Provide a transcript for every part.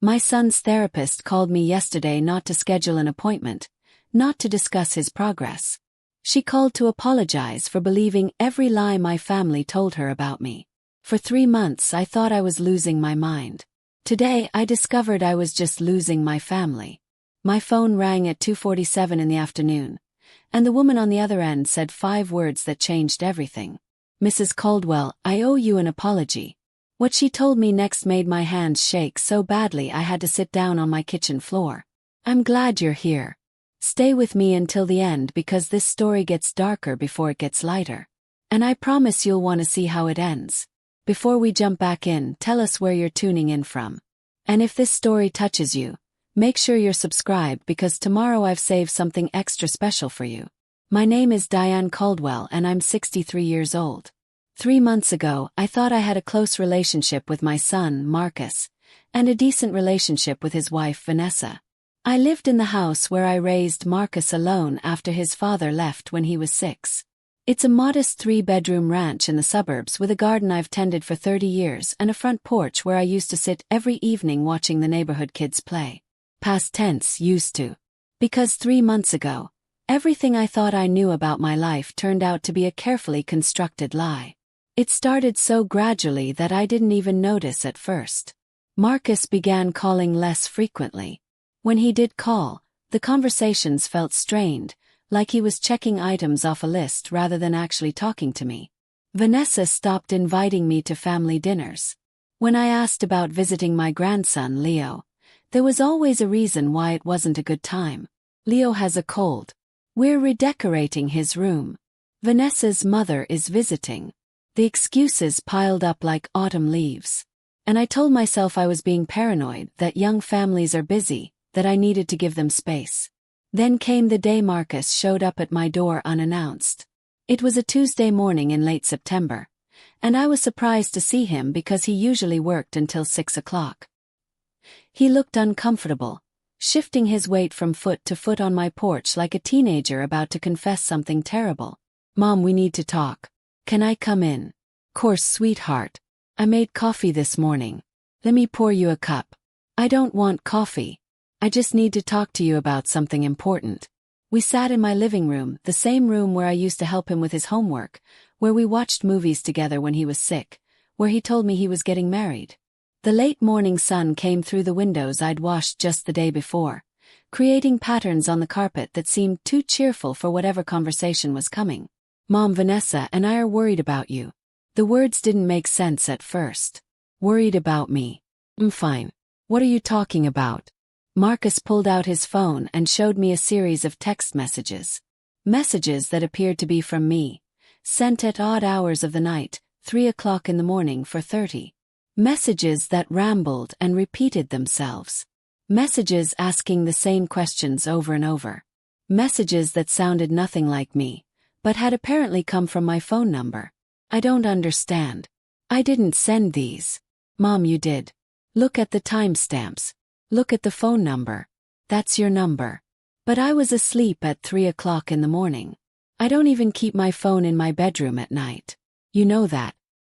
My son's therapist called me yesterday not to schedule an appointment, not to discuss his progress. She called to apologize for believing every lie my family told her about me. For 3 months I thought I was losing my mind. Today I discovered I was just losing my family. My phone rang at 2:47 in the afternoon, and the woman on the other end said 5 words that changed everything. "Mrs. Caldwell, I owe you an apology." What she told me next made my hands shake so badly I had to sit down on my kitchen floor. "I'm glad you're here. Stay with me until the end because this story gets darker before it gets lighter. And I promise you'll want to see how it ends. Before we jump back in, tell us where you're tuning in from. And if this story touches you, make sure you're subscribed because tomorrow I've saved something extra special for you." My name is Diane Caldwell and I'm 63 years old. 3 months ago, I thought I had a close relationship with my son, Marcus, and a decent relationship with his wife, Vanessa. I lived in the house where I raised Marcus alone after his father left when he was 6. It's a modest 3-bedroom ranch in the suburbs with a garden I've tended for 30 years and a front porch where I used to sit every evening watching the neighborhood kids play. Past tense, used to. Because 3 months ago, everything I thought I knew about my life turned out to be a carefully constructed lie. It started so gradually that I didn't even notice at first. Marcus began calling less frequently. When he did call, the conversations felt strained, like he was checking items off a list rather than actually talking to me. Vanessa stopped inviting me to family dinners. When I asked about visiting my grandson, Leo, there was always a reason why it wasn't a good time. "Leo has a cold. We're redecorating his room. Vanessa's mother is visiting." The excuses piled up like autumn leaves. And I told myself I was being paranoid, that young families are busy, that I needed to give them space. Then came the day Marcus showed up at my door unannounced. It was a Tuesday morning in late September, and I was surprised to see him because he usually worked until 6 o'clock. He looked uncomfortable, shifting his weight from foot to foot on my porch like a teenager about to confess something terrible. "Mom, we need to talk. Can I come in?" "Course, sweetheart. I made coffee this morning. Let me pour you a cup." "I don't want coffee. I just need to talk to you about something important." We sat in my living room, the same room where I used to help him with his homework, where we watched movies together when he was sick, where he told me he was getting married. The late morning sun came through the windows I'd washed just the day before, creating patterns on the carpet that seemed too cheerful for whatever conversation was coming. "Mom, Vanessa and I are worried about you." The words didn't make sense at first. "Worried about me? I'm fine. What are you talking about?" Marcus pulled out his phone and showed me a series of text messages. Messages that appeared to be from me, sent at odd hours of the night, 3 o'clock in the morning for 30. Messages that rambled and repeated themselves. Messages asking the same questions over and over. Messages that sounded nothing like me, but had apparently come from my phone number. "I don't understand. I didn't send these." "Mom, you did. Look at the timestamps. Look at the phone number. That's your number." But I was asleep at 3 o'clock in the morning. I don't even keep my phone in my bedroom at night. You know that.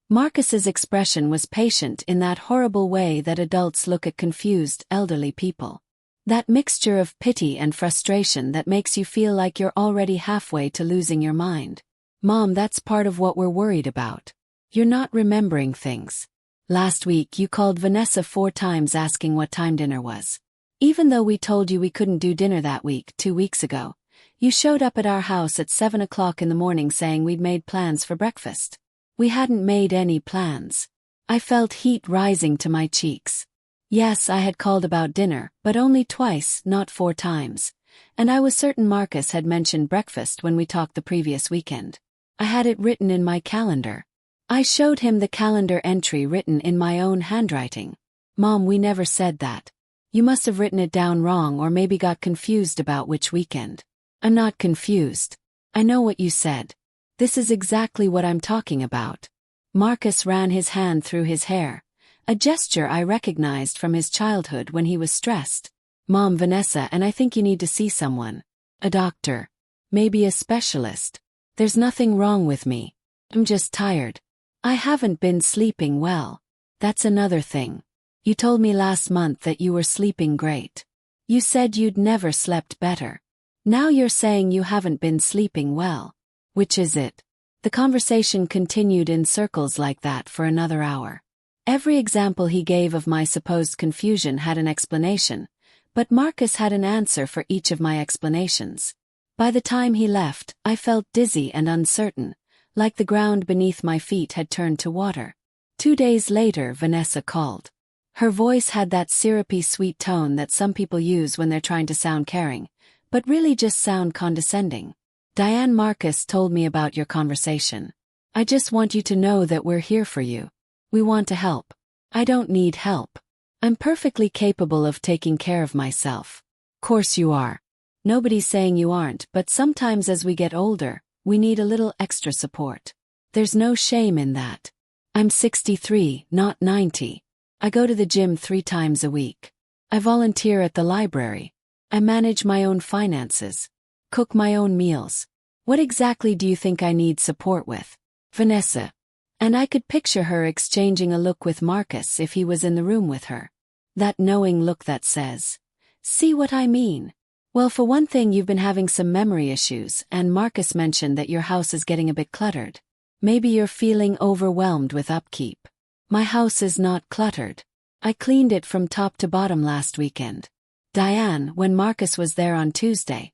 Marcus's expression was patient in that horrible way that adults look at confused, elderly people. That mixture of pity and frustration that makes you feel like you're already halfway to losing your mind. "Mom, that's part of what we're worried about. You're not remembering things. Last week you called Vanessa 4 times asking what time dinner was. Even though we told you we couldn't do dinner that week, 2 weeks ago, you showed up at our house at 7 o'clock in the morning saying we'd made plans for breakfast. We hadn't made any plans." I felt heat rising to my cheeks. Yes, I had called about dinner, but only twice, not 4 times. And I was certain Marcus had mentioned breakfast when we talked the previous weekend. I had it written in my calendar. I showed him the calendar entry written in my own handwriting. "Mom, we never said that. You must have written it down wrong or maybe got confused about which weekend." "I'm not confused. I know what you said. This is exactly what I'm talking about." Marcus ran his hand through his hair, a gesture I recognized from his childhood when he was stressed. "Mom, Vanessa and I think you need to see someone. A doctor. Maybe a specialist. There's nothing wrong with me. I'm just tired. I haven't been sleeping well. That's another thing. You told me last month that you were sleeping great. You said you'd never slept better. Now you're saying you haven't been sleeping well. Which is it? The conversation continued in circles like that for another hour. Every example he gave of my supposed confusion had an explanation, but Marcus had an answer for each of my explanations. By the time he left, I felt dizzy and uncertain, like the ground beneath my feet had turned to water. 2 days later, Vanessa called. Her voice had that syrupy sweet tone that some people use when they're trying to sound caring, but really just sound condescending. Diane, Marcus told me about your conversation. I just want you to know that we're here for you. We want to help. I don't need help. I'm perfectly capable of taking care of myself. Course you are. Nobody's saying you aren't, but sometimes as we get older, we need a little extra support. There's no shame in that. I'm 63, not 90. I go to the gym 3 times a week. I volunteer at the library. I manage my own finances. Cook my own meals. What exactly do you think I need support with? Vanessa. And I could picture her exchanging a look with Marcus if he was in the room with her. That knowing look that says, "See what I mean?" Well, for one thing, you've been having some memory issues, and Marcus mentioned that your house is getting a bit cluttered. Maybe you're feeling overwhelmed with upkeep. My house is not cluttered. I cleaned it from top to bottom last weekend. Diane, when Marcus was there on Tuesday,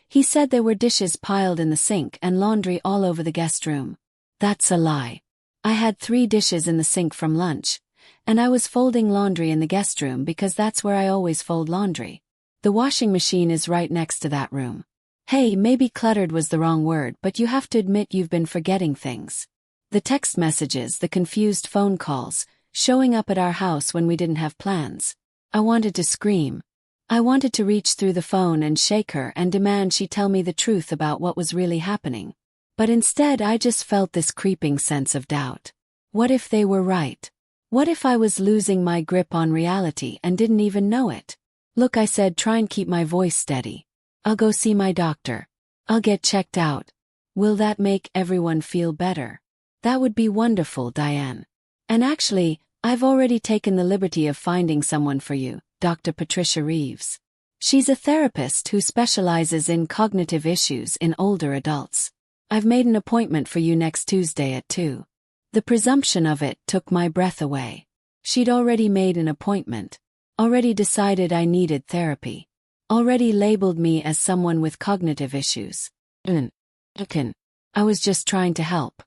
he said there were dishes piled in the sink and laundry all over the guest room. That's a lie. I had 3 dishes in the sink from lunch, and I was folding laundry in the guest room because that's where I always fold laundry. The washing machine is right next to that room. Hey, maybe cluttered was the wrong word, but you have to admit you've been forgetting things. The text messages, the confused phone calls, showing up at our house when we didn't have plans. I wanted to scream. I wanted to reach through the phone and shake her and demand she tell me the truth about what was really happening. But instead I just felt this creeping sense of doubt. What if they were right? What if I was losing my grip on reality and didn't even know it? Look, I said, try and keep my voice steady. I'll go see my doctor. I'll get checked out. Will that make everyone feel better? That would be wonderful, Diane. And actually, I've already taken the liberty of finding someone for you, Dr. Patricia Reeves. She's a therapist who specializes in cognitive issues in older adults. I've made an appointment for you next Tuesday at 2. The presumption of it took my breath away. She'd already made an appointment. Already decided I needed therapy. Already labeled me as someone with cognitive issues. I was just trying to help.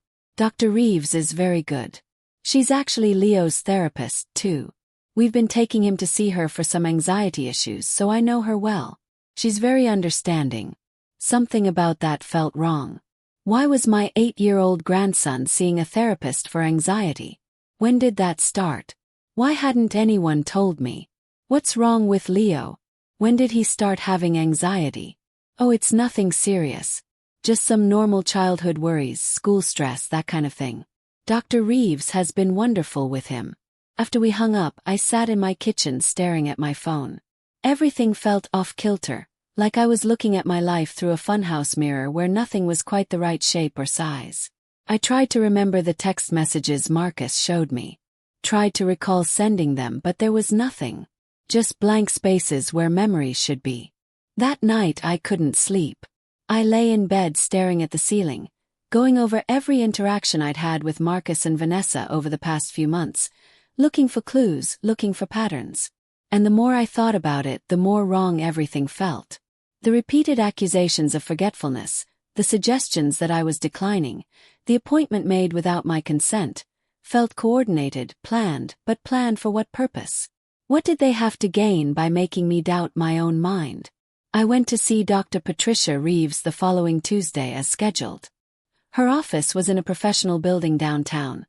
Dr. Reeves is very good. She's actually Leo's therapist, too. We've been taking him to see her for some anxiety issues, so I know her well. She's very understanding. Something about that felt wrong. Why was my 8-year-old grandson seeing a therapist for anxiety? When did that start? Why hadn't anyone told me? What's wrong with Leo? When did he start having anxiety? Oh, it's nothing serious. Just some normal childhood worries, school stress, that kind of thing. Dr. Reeves has been wonderful with him. After we hung up, I sat in my kitchen staring at my phone. Everything felt off-kilter, like I was looking at my life through a funhouse mirror where nothing was quite the right shape or size. I tried to remember the text messages Marcus showed me. Tried to recall sending them, but there was nothing. Just blank spaces where memories should be. That night I couldn't sleep. I lay in bed staring at the ceiling, going over every interaction I'd had with Marcus and Vanessa over the past few months, looking for clues, looking for patterns. And the more I thought about it, the more wrong everything felt. The repeated accusations of forgetfulness, the suggestions that I was declining, the appointment made without my consent, felt coordinated, planned, but planned for what purpose? What did they have to gain by making me doubt my own mind? I went to see Dr. Patricia Reeves the following Tuesday as scheduled. Her office was in a professional building downtown,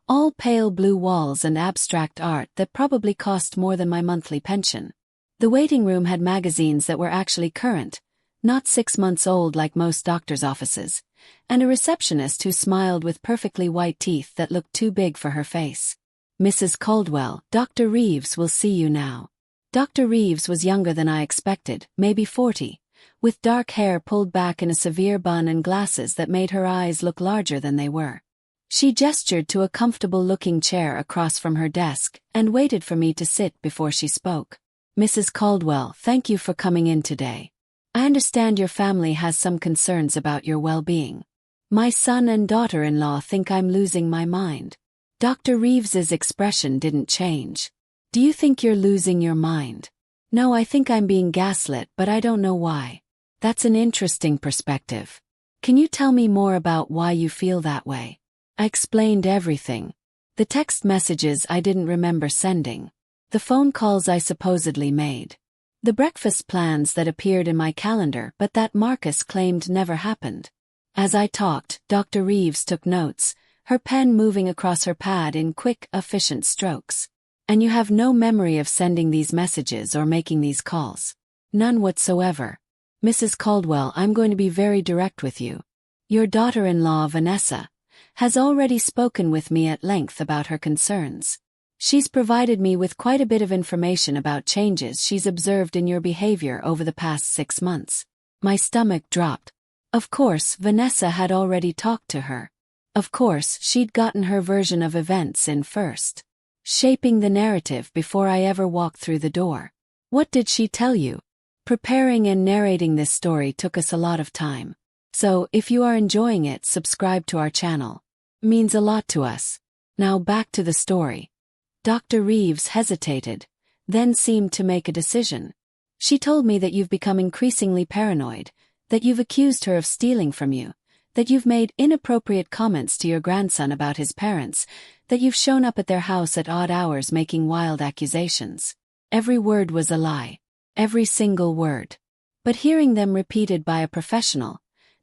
all pale blue walls and abstract art that probably cost more than my monthly pension. The waiting room had magazines that were actually current, not 6 months old like most doctors' offices, and a receptionist who smiled with perfectly white teeth that looked too big for her face. Mrs. Caldwell, Dr. Reeves will see you now. Dr. Reeves was younger than I expected, maybe 40, with dark hair pulled back in a severe bun and glasses that made her eyes look larger than they were. She gestured to a comfortable-looking chair across from her desk and waited for me to sit before she spoke. Mrs. Caldwell, thank you for coming in today. I understand your family has some concerns about your well-being. My son and daughter-in-law think I'm losing my mind. Dr. Reeves's expression didn't change. Do you think you're losing your mind? No, I think I'm being gaslit, but I don't know why. That's an interesting perspective. Can you tell me more about why you feel that way? I explained everything. The text messages I didn't remember sending. The phone calls I supposedly made. The breakfast plans that appeared in my calendar but that Marcus claimed never happened. As I talked, Dr. Reeves took notes, her pen moving across her pad in quick, efficient strokes. And you have no memory of sending these messages or making these calls? None whatsoever. Mrs. Caldwell, I'm going to be very direct with you. Your daughter-in-law, Vanessa, has already spoken with me at length about her concerns. She's provided me with quite a bit of information about changes she's observed in your behavior over the past 6 months. My stomach dropped. Of course, Vanessa had already talked to her. Of course, she'd gotten her version of events in first. Shaping the narrative before I ever walked through the door. What did she tell you? Preparing and narrating this story took us a lot of time. So, if you are enjoying it, subscribe to our channel. Means a lot to us. Now back to the story. Dr. Reeves hesitated, then seemed to make a decision. She told me that you've become increasingly paranoid, that you've accused her of stealing from you, that you've made inappropriate comments to your grandson about his parents, that you've shown up at their house at odd hours making wild accusations. Every word was a lie. Every single word. But hearing them repeated by a professional,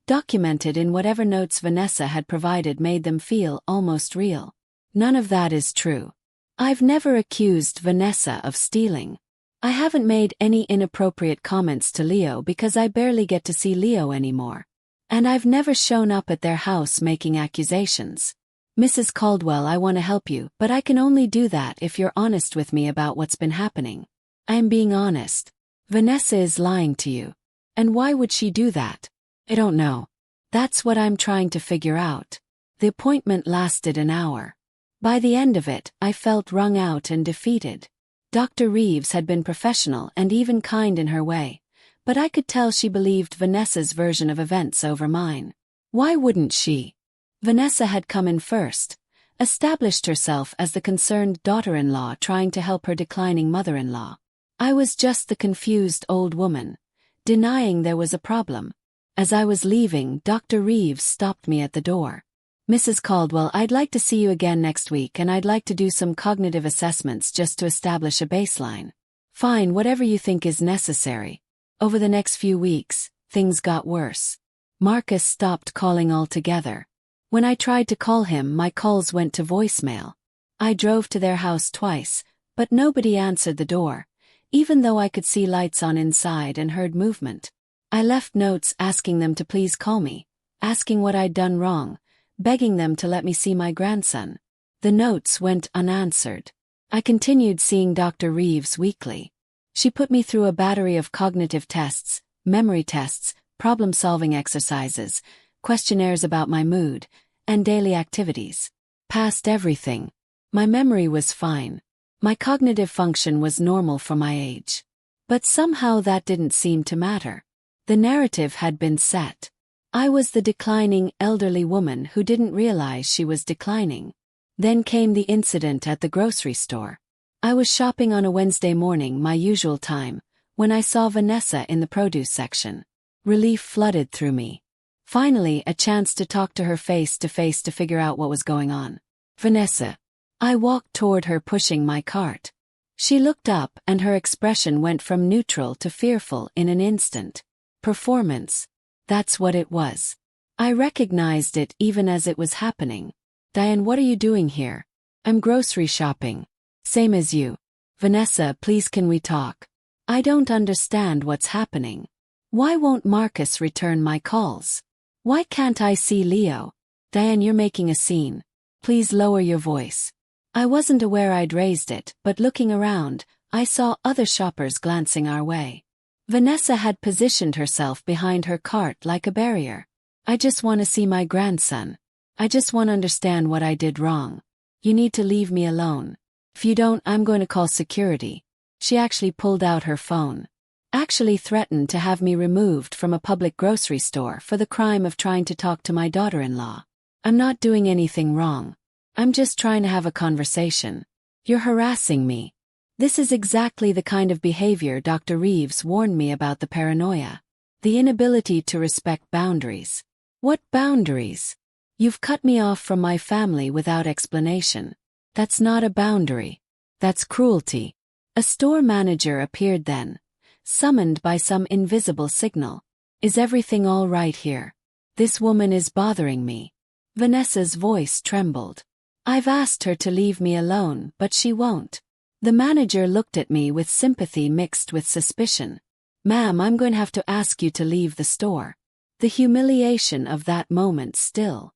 documented in whatever notes Vanessa had provided, made them feel almost real. None of that is true. I've never accused Vanessa of stealing. I haven't made any inappropriate comments to Leo because I barely get to see Leo anymore. And I've never shown up at their house making accusations. Mrs. Caldwell, I want to help you, but I can only do that if you're honest with me about what's been happening. I am being honest. Vanessa is lying to you. And why would she do that? I don't know. That's what I'm trying to figure out. The appointment lasted an hour. By the end of it, I felt wrung out and defeated. Dr. Reeves had been professional and even kind in her way, but I could tell she believed Vanessa's version of events over mine. Why wouldn't she? Vanessa had come in first, established herself as the concerned daughter-in-law trying to help her declining mother-in-law. I was just the confused old woman, denying there was a problem. As I was leaving, Dr. Reeves stopped me at the door. Mrs. Caldwell, I'd like to see you again next week and I'd like to do some cognitive assessments just to establish a baseline. Fine, whatever you think is necessary. Over the next few weeks, things got worse. Marcus stopped calling altogether. When I tried to call him, my calls went to voicemail. I drove to their house twice, but nobody answered the door, even though I could see lights on inside and heard movement. I left notes asking them to please call me, asking what I'd done wrong, begging them to let me see my grandson. The notes went unanswered. I continued seeing Dr. Reeves weekly. She put me through a battery of cognitive tests, memory tests, problem-solving exercises, questionnaires about my mood, and daily activities. Passed everything. My memory was fine. My cognitive function was normal for my age. But somehow that didn't seem to matter. The narrative had been set. I was the declining elderly woman who didn't realize she was declining. Then came the incident at the grocery store. I was shopping on a Wednesday morning, my usual time, when I saw Vanessa in the produce section. Relief flooded through me. Finally, a chance to talk to her face to face to figure out what was going on. Vanessa. I walked toward her pushing my cart. She looked up and her expression went from neutral to fearful in an instant. Performance. That's what it was. I recognized it even as it was happening. Diane, what are you doing here? I'm grocery shopping. Same as you. Vanessa, please can we talk? I don't understand what's happening. Why won't Marcus return my calls? Why can't I see Leo? Diane, you're making a scene. Please lower your voice. I wasn't aware I'd raised it, but looking around, I saw other shoppers glancing our way. Vanessa had positioned herself behind her cart like a barrier. I just want to see my grandson. I just want to understand what I did wrong. You need to leave me alone. If you don't, I'm going to call security. She actually pulled out her phone. Actually threatened to have me removed from a public grocery store for the crime of trying to talk to my daughter-in-law. I'm not doing anything wrong. I'm just trying to have a conversation. You're harassing me. This is exactly the kind of behavior Dr. Reeves warned me about: the paranoia. The inability to respect boundaries. What boundaries? You've cut me off from my family without explanation. That's not a boundary. That's cruelty. A store manager appeared then, summoned by some invisible signal. Is everything all right here? This woman is bothering me. Vanessa's voice trembled. I've asked her to leave me alone, but she won't. The manager looked at me with sympathy mixed with suspicion. Ma'am, I'm going to have to ask you to leave the store. The humiliation of that moment still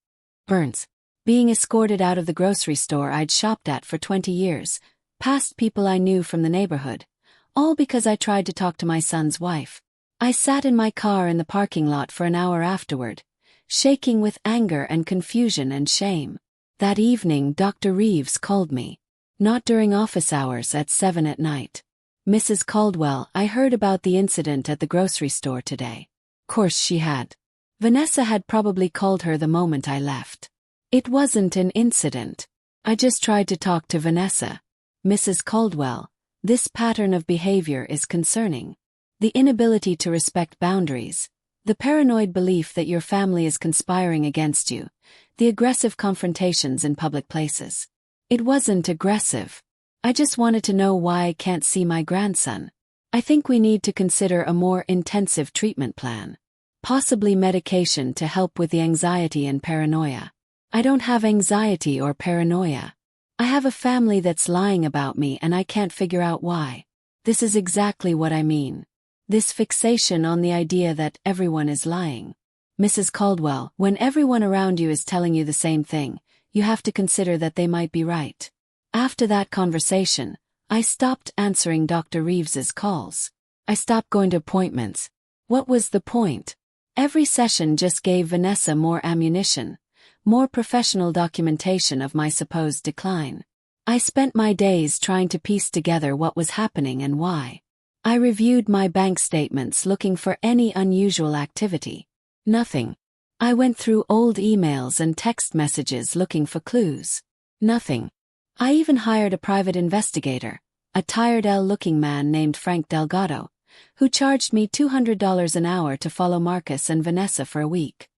burns. Being escorted out of the grocery store I'd shopped at for 20 years, past people I knew from the neighborhood, all because I tried to talk to my son's wife. I sat in my car in the parking lot for an hour afterward, shaking with anger and confusion and shame. That evening Dr. Reeves called me. Not during office hours at 7 at night. Mrs. Caldwell, I heard about the incident at the grocery store today. Course she had. Vanessa had probably called her the moment I left. It wasn't an incident. I just tried to talk to Vanessa. Mrs. Caldwell, this pattern of behavior is concerning. The inability to respect boundaries, the paranoid belief that your family is conspiring against you, the aggressive confrontations in public places. It wasn't aggressive. I just wanted to know why I can't see my grandson. I think we need to consider a more intensive treatment plan. Possibly medication to help with the anxiety and paranoia. I don't have anxiety or paranoia. I have a family that's lying about me and I can't figure out why. This is exactly what I mean. This fixation on the idea that everyone is lying. Mrs. Caldwell, when everyone around you is telling you the same thing, you have to consider that they might be right. After that conversation, I stopped answering Dr. Reeves's calls. I stopped going to appointments. What was the point? Every session just gave Vanessa more ammunition, more professional documentation of my supposed decline. I spent my days trying to piece together what was happening and why. I reviewed my bank statements looking for any unusual activity. Nothing. I went through old emails and text messages looking for clues. Nothing. I even hired a private investigator, a tired-looking man named Frank Delgado, who charged me $200 an hour to follow Marcus and Vanessa for a week.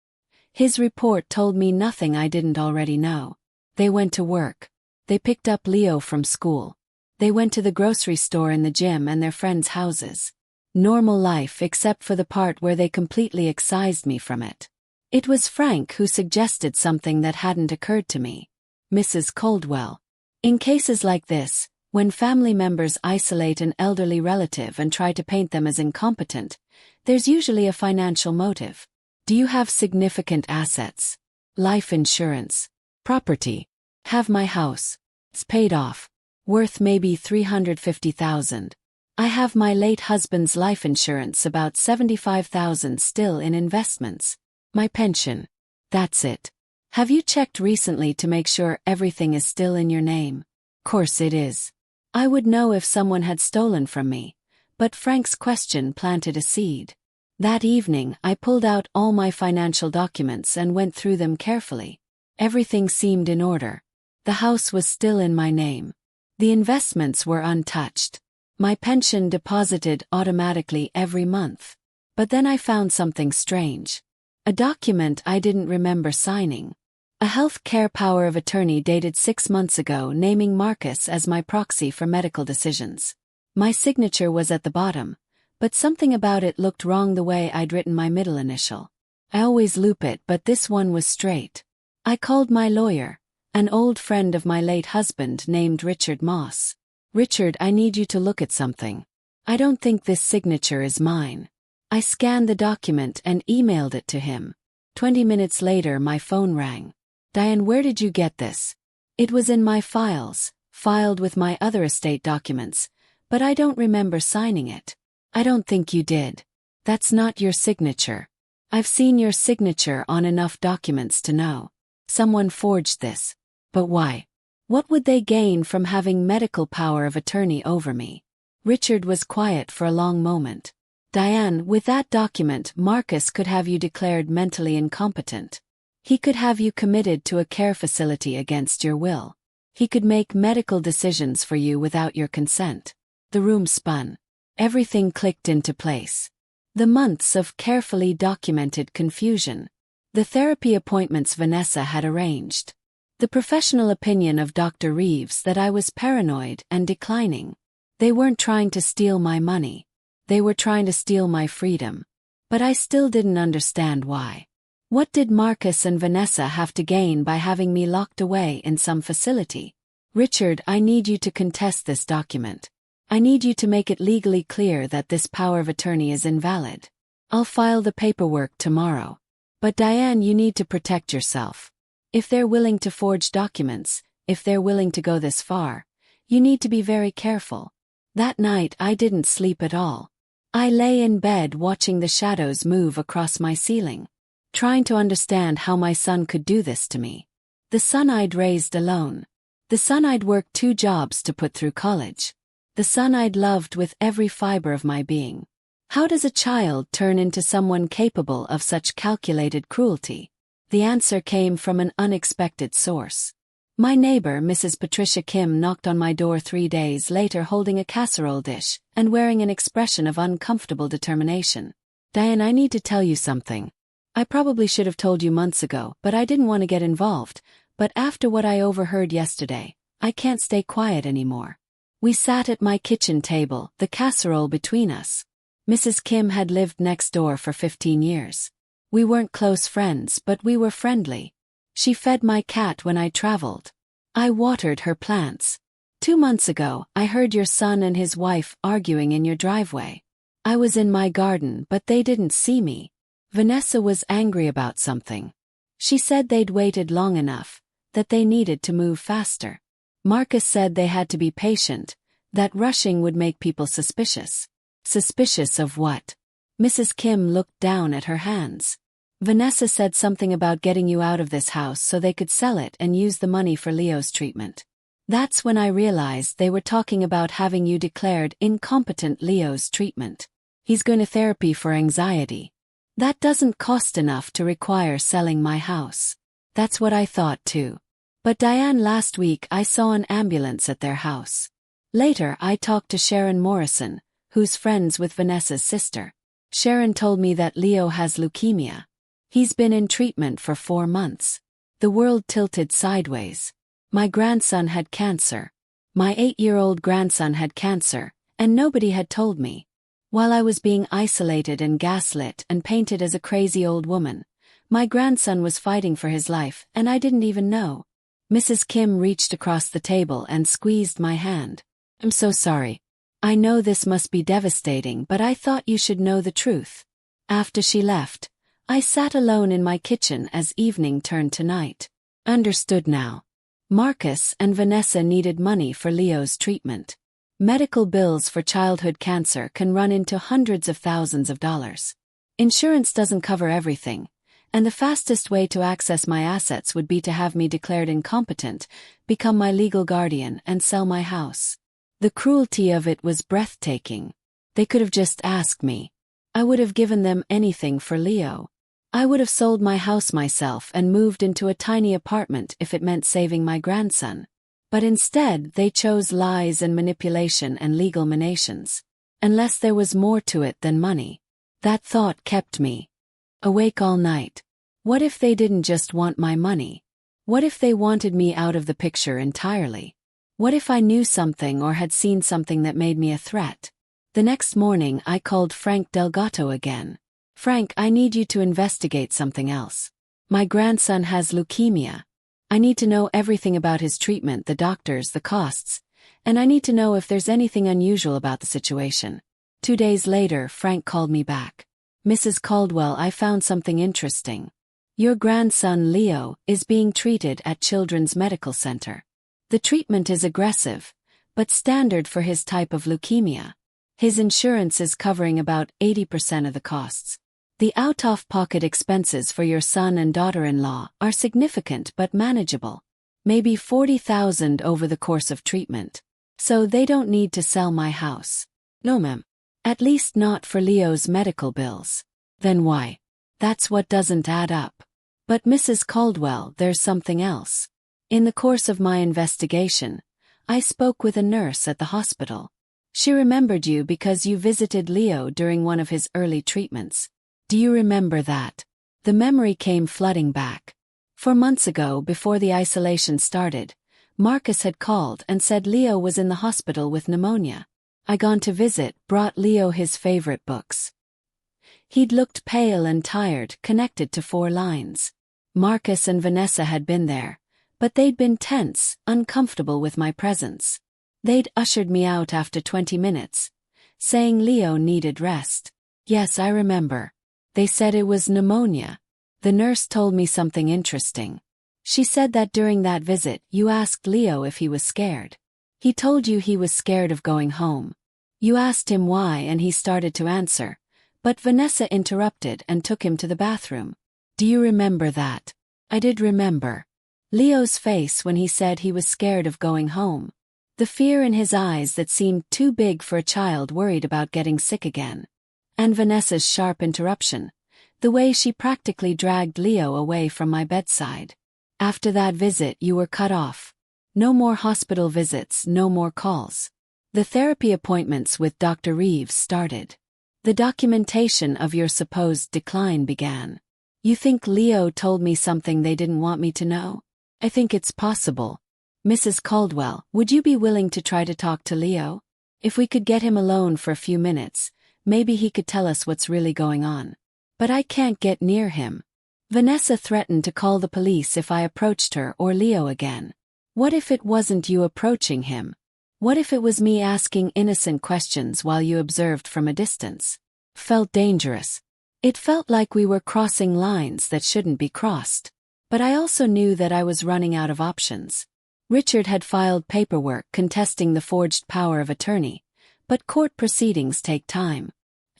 His report told me nothing I didn't already know. They went to work. They picked up Leo from school. They went to the grocery store and the gym and their friends' houses. Normal life except for the part where they completely excised me from it. It was Frank who suggested something that hadn't occurred to me. Mrs. Caldwell. In cases like this, when family members isolate an elderly relative and try to paint them as incompetent, there's usually a financial motive. Do you have significant assets? Life insurance? Property? Have my house. It's paid off. Worth maybe $350,000. I have my late husband's life insurance, about $75,000 still in investments. My pension. That's it. Have you checked recently to make sure everything is still in your name? Course it is. I would know if someone had stolen from me, but Frank's question planted a seed. That evening I pulled out all my financial documents and went through them carefully. Everything seemed in order. The house was still in my name. The investments were untouched. My pension deposited automatically every month. But then I found something strange. A document I didn't remember signing. A health care power of attorney dated 6 months ago naming Marcus as my proxy for medical decisions. My signature was at the bottom, but something about it looked wrong the way I'd written my middle initial. I always loop it, but this one was straight. I called my lawyer, an old friend of my late husband named Richard Moss. Richard, I need you to look at something. I don't think this signature is mine. I scanned the document and emailed it to him. 20 minutes later my phone rang. Diane, where did you get this? It was in my files, filed with my other estate documents, but I don't remember signing it. I don't think you did. That's not your signature. I've seen your signature on enough documents to know. Someone forged this. But why? What would they gain from having medical power of attorney over me? Richard was quiet for a long moment. Diane, with that document, Marcus could have you declared mentally incompetent. He could have you committed to a care facility against your will. He could make medical decisions for you without your consent. The room spun. Everything clicked into place. The months of carefully documented confusion. The therapy appointments Vanessa had arranged. The professional opinion of Dr. Reeves that I was paranoid and declining. They weren't trying to steal my money. They were trying to steal my freedom. But I still didn't understand why. What did Marcus and Vanessa have to gain by having me locked away in some facility? Richard, I need you to contest this document. I need you to make it legally clear that this power of attorney is invalid. I'll file the paperwork tomorrow. But Diane, you need to protect yourself. If they're willing to forge documents, if they're willing to go this far, you need to be very careful. That night I didn't sleep at all. I lay in bed watching the shadows move across my ceiling, trying to understand how my son could do this to me. The son I'd raised alone. The son I'd worked 2 jobs to put through college. The son I'd loved with every fiber of my being. How does a child turn into someone capable of such calculated cruelty? The answer came from an unexpected source. My neighbor, Mrs. Patricia Kim, knocked on my door 3 days later holding a casserole dish and wearing an expression of uncomfortable determination. Diane, I need to tell you something. I probably should have told you months ago, but I didn't want to get involved. But after what I overheard yesterday, I can't stay quiet anymore. We sat at my kitchen table, the casserole between us. Mrs. Kim had lived next door for 15 years. We weren't close friends, but we were friendly. She fed my cat when I traveled. I watered her plants. 2 months ago, I heard your son and his wife arguing in your driveway. I was in my garden, but they didn't see me. Vanessa was angry about something. She said they'd waited long enough, that they needed to move faster. Marcus said they had to be patient, that rushing would make people suspicious. Suspicious of what? Mrs. Kim looked down at her hands. Vanessa said something about getting you out of this house so they could sell it and use the money for Leo's treatment. That's when I realized they were talking about having you declared incompetent. Leo's treatment. He's going to therapy for anxiety. That doesn't cost enough to require selling my house. That's what I thought too. But Diane, last week I saw an ambulance at their house. Later I talked to Sharon Morrison, who's friends with Vanessa's sister. Sharon told me that Leo has leukemia. He's been in treatment for 4 months. The world tilted sideways. My grandson had cancer. My 8-year-old grandson had cancer, and nobody had told me. While I was being isolated and gaslit and painted as a crazy old woman, my grandson was fighting for his life, and I didn't even know. Mrs. Kim reached across the table and squeezed my hand. I'm so sorry. I know this must be devastating, but I thought you should know the truth. After she left, I sat alone in my kitchen as evening turned to night. Understood now. Marcus and Vanessa needed money for Leo's treatment. Medical bills for childhood cancer can run into hundreds of thousands of dollars. Insurance doesn't cover everything, and the fastest way to access my assets would be to have me declared incompetent, become my legal guardian, and sell my house. The cruelty of it was breathtaking. They could have just asked me. I would have given them anything for Leo. I would have sold my house myself and moved into a tiny apartment if it meant saving my grandson. But instead, they chose lies and manipulation and legal machinations. Unless there was more to it than money. That thought kept me awake all night. What if they didn't just want my money? What if they wanted me out of the picture entirely? What if I knew something or had seen something that made me a threat? The next morning I called Frank Delgato again. Frank, I need you to investigate something else. My grandson has leukemia. I need to know everything about his treatment, the doctors, the costs, and I need to know if there's anything unusual about the situation. 2 days later, Frank called me back. Mrs. Caldwell, I found something interesting. Your grandson, Leo, is being treated at Children's Medical Center. The treatment is aggressive, but standard for his type of leukemia. His insurance is covering about 80% of the costs. The out-of-pocket expenses for your son and daughter-in-law are significant but manageable. Maybe $40,000 over the course of treatment. So they don't need to sell my house. No, ma'am. At least not for Leo's medical bills. Then why? That's what doesn't add up. But Mrs. Caldwell, there's something else. In the course of my investigation, I spoke with a nurse at the hospital. She remembered you because you visited Leo during one of his early treatments. Do you remember that? The memory came flooding back. 4 months ago, before the isolation started, Marcus had called and said Leo was in the hospital with pneumonia. I gone to visit, brought Leo his favorite books. He'd looked pale and tired, connected to 4 lines. Marcus and Vanessa had been there, but they'd been tense, uncomfortable with my presence. They'd ushered me out after 20 minutes, saying Leo needed rest. Yes, I remember. They said it was pneumonia. The nurse told me something interesting. She said that during that visit, you asked Leo if he was scared. He told you he was scared of going home. You asked him why and he started to answer, but Vanessa interrupted and took him to the bathroom. Do you remember that? I did remember. Leo's face when he said he was scared of going home. The fear in his eyes that seemed too big for a child worried about getting sick again. And Vanessa's sharp interruption, the way she practically dragged Leo away from my bedside. After that visit you were cut off. No more hospital visits, no more calls. The therapy appointments with Dr. Reeves started. The documentation of your supposed decline began. You think Leo told me something they didn't want me to know? I think it's possible. Mrs. Caldwell, would you be willing to try to talk to Leo? If we could get him alone for a few minutes, maybe he could tell us what's really going on. But I can't get near him. Vanessa threatened to call the police if I approached her or Leo again. What if it wasn't you approaching him? What if it was me asking innocent questions while you observed from a distance? Felt dangerous. It felt like we were crossing lines that shouldn't be crossed. But I also knew that I was running out of options. Richard had filed paperwork contesting the forged power of attorney, but court proceedings take time.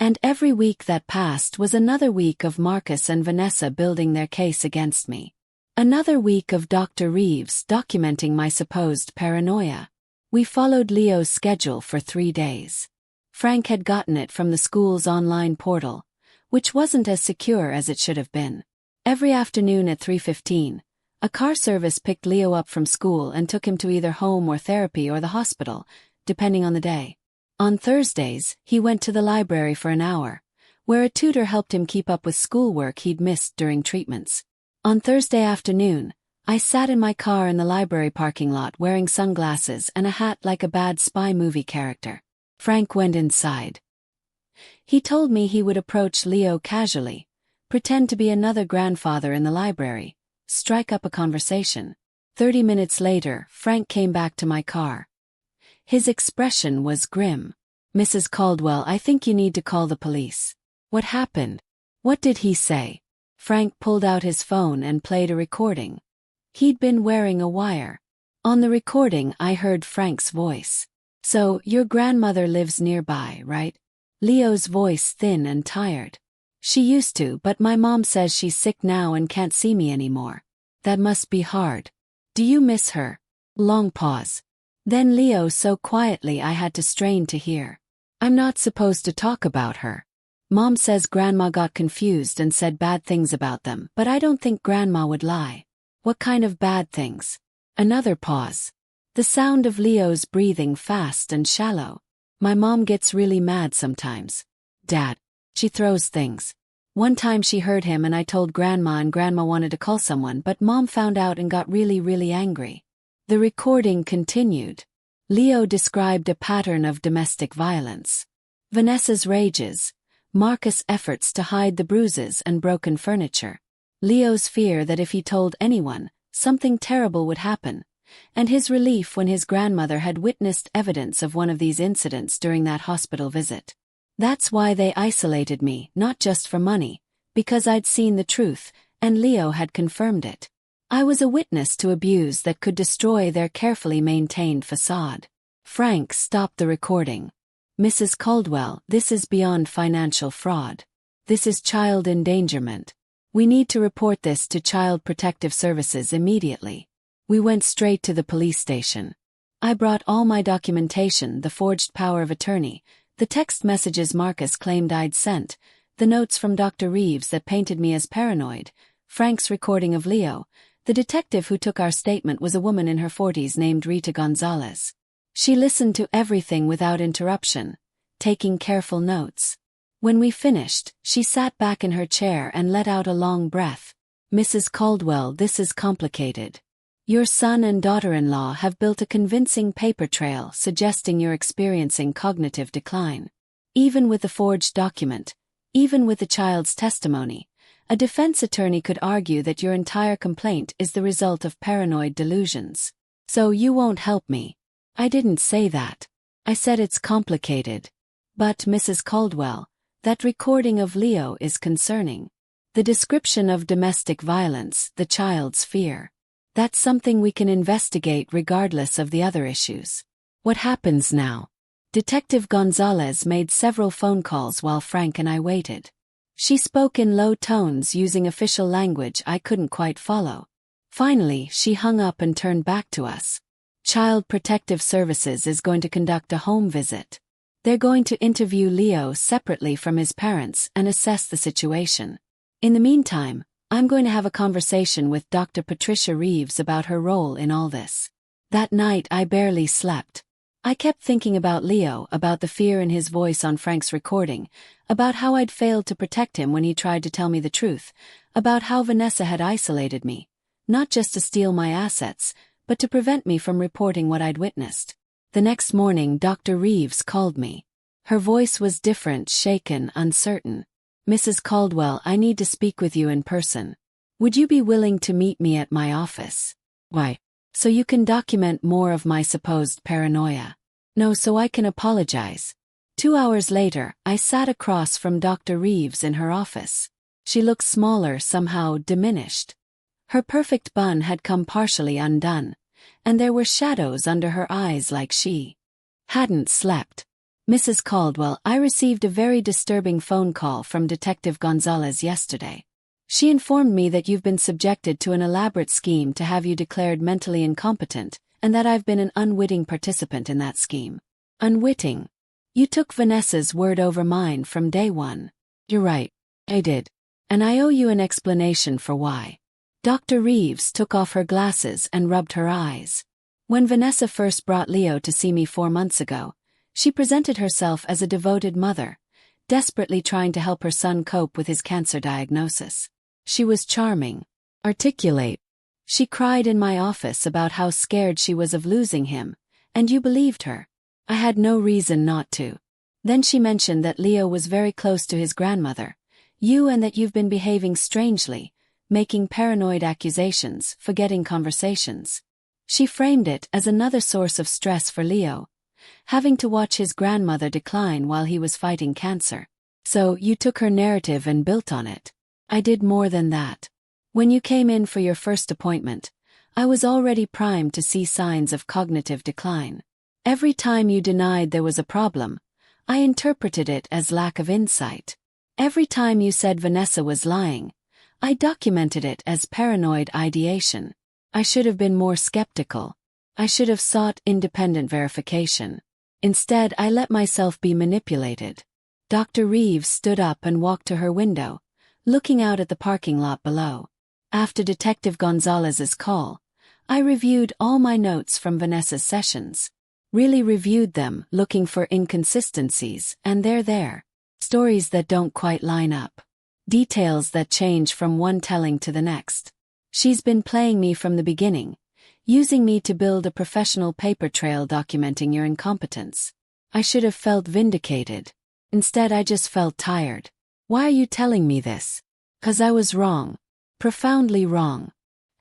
And every week that passed was another week of Marcus and Vanessa building their case against me. Another week of Dr. Reeves documenting my supposed paranoia. We followed Leo's schedule for 3 days. Frank had gotten it from the school's online portal, which wasn't as secure as it should have been. Every afternoon at 3:15, a car service picked Leo up from school and took him to either home or therapy or the hospital, depending on the day. On Thursdays, he went to the library for an hour, where a tutor helped him keep up with schoolwork he'd missed during treatments. On Thursday afternoon, I sat in my car in the library parking lot wearing sunglasses and a hat like a bad spy movie character. Frank went inside. He told me he would approach Leo casually, pretend to be another grandfather in the library, strike up a conversation. 30 minutes later, Frank came back to my car. His expression was grim. Mrs. Caldwell, I think you need to call the police. What happened? What did he say? Frank pulled out his phone and played a recording. He'd been wearing a wire. On the recording, I heard Frank's voice. So, your grandmother lives nearby, right? Leo's voice thin and tired. She used to, but my mom says she's sick now and can't see me anymore. That must be hard. Do you miss her? Long pause. Then Leo so quietly I had to strain to hear. I'm not supposed to talk about her. Mom says Grandma got confused and said bad things about them, but I don't think Grandma would lie. What kind of bad things? Another pause. The sound of Leo's breathing fast and shallow. My mom gets really mad sometimes. Dad. She throws things. One time she heard him and I told Grandma and Grandma wanted to call someone, but Mom found out and got really angry. The recording continued. Leo described a pattern of domestic violence. Vanessa's rages. Marcus' efforts to hide the bruises and broken furniture. Leo's fear that if he told anyone, something terrible would happen. And his relief when his grandmother had witnessed evidence of one of these incidents during that hospital visit. That's why they isolated me, not just for money, because I'd seen the truth, and Leo had confirmed it. I was a witness to abuse that could destroy their carefully maintained facade. Frank stopped the recording. Mrs. Caldwell, this is beyond financial fraud. This is child endangerment. We need to report this to Child Protective Services immediately. We went straight to the police station. I brought all my documentation, the forged power of attorney, the text messages Marcus claimed I'd sent, the notes from Dr. Reeves that painted me as paranoid, Frank's recording of Leo. The detective who took our statement was a woman in her 40s named Rita Gonzalez. She listened to everything without interruption, taking careful notes. When we finished, she sat back in her chair and let out a long breath. Mrs. Caldwell, this is complicated. Your son and daughter-in-law have built a convincing paper trail suggesting you're experiencing cognitive decline. Even with the forged document, even with the child's testimony, a defense attorney could argue that your entire complaint is the result of paranoid delusions. So you won't help me. I didn't say that. I said it's complicated. But, Mrs. Caldwell, that recording of Leo is concerning. The description of domestic violence, the child's fear. That's something we can investigate regardless of the other issues. What happens now? Detective Gonzalez made several phone calls while Frank and I waited. She spoke in low tones using official language I couldn't quite follow. Finally, she hung up and turned back to us. Child Protective Services is going to conduct a home visit. They're going to interview Leo separately from his parents and assess the situation. In the meantime, I'm going to have a conversation with Dr. Patricia Reeves about her role in all this. That night I barely slept. I kept thinking about Leo, about the fear in his voice on Frank's recording, about how I'd failed to protect him when he tried to tell me the truth, about how Vanessa had isolated me, not just to steal my assets, but to prevent me from reporting what I'd witnessed. The next morning Dr. Reeves called me. Her voice was different, shaken, uncertain. Mrs. Caldwell, I need to speak with you in person. Would you be willing to meet me at my office? Why? So you can document more of my supposed paranoia. No, so I can apologize. 2 hours later, I sat across from Dr. Reeves in her office. She looked smaller, somehow diminished. Her perfect bun had come partially undone, and there were shadows under her eyes like she hadn't slept. Mrs. Caldwell, I received a very disturbing phone call from Detective Gonzalez yesterday. She informed me that you've been subjected to an elaborate scheme to have you declared mentally incompetent, and that I've been an unwitting participant in that scheme. Unwitting? You took Vanessa's word over mine from day one. You're right. I did. And I owe you an explanation for why. Dr. Reeves took off her glasses and rubbed her eyes. When Vanessa first brought Leo to see me 4 months ago, she presented herself as a devoted mother, desperately trying to help her son cope with his cancer diagnosis. She was charming, articulate. She cried in my office about how scared she was of losing him, and you believed her. I had no reason not to. Then she mentioned that Leo was very close to his grandmother, you, and that you've been behaving strangely, making paranoid accusations, forgetting conversations. She framed it as another source of stress for Leo, having to watch his grandmother decline while he was fighting cancer. So you took her narrative and built on it. I did more than that. When you came in for your first appointment, I was already primed to see signs of cognitive decline. Every time you denied there was a problem, I interpreted it as lack of insight. Every time you said Vanessa was lying, I documented it as paranoid ideation. I should have been more skeptical. I should have sought independent verification. Instead, I let myself be manipulated. Dr. Reeves stood up and walked to her window, looking out at the parking lot below. After Detective Gonzalez's call, I reviewed all my notes from Vanessa's sessions. Really reviewed them, looking for inconsistencies, and they're there. Stories that don't quite line up. Details that change from one telling to the next. She's been playing me from the beginning, using me to build a professional paper trail documenting your incompetence. I should have felt vindicated. Instead, I just felt tired. Why are you telling me this? 'Cause I was wrong. Profoundly wrong.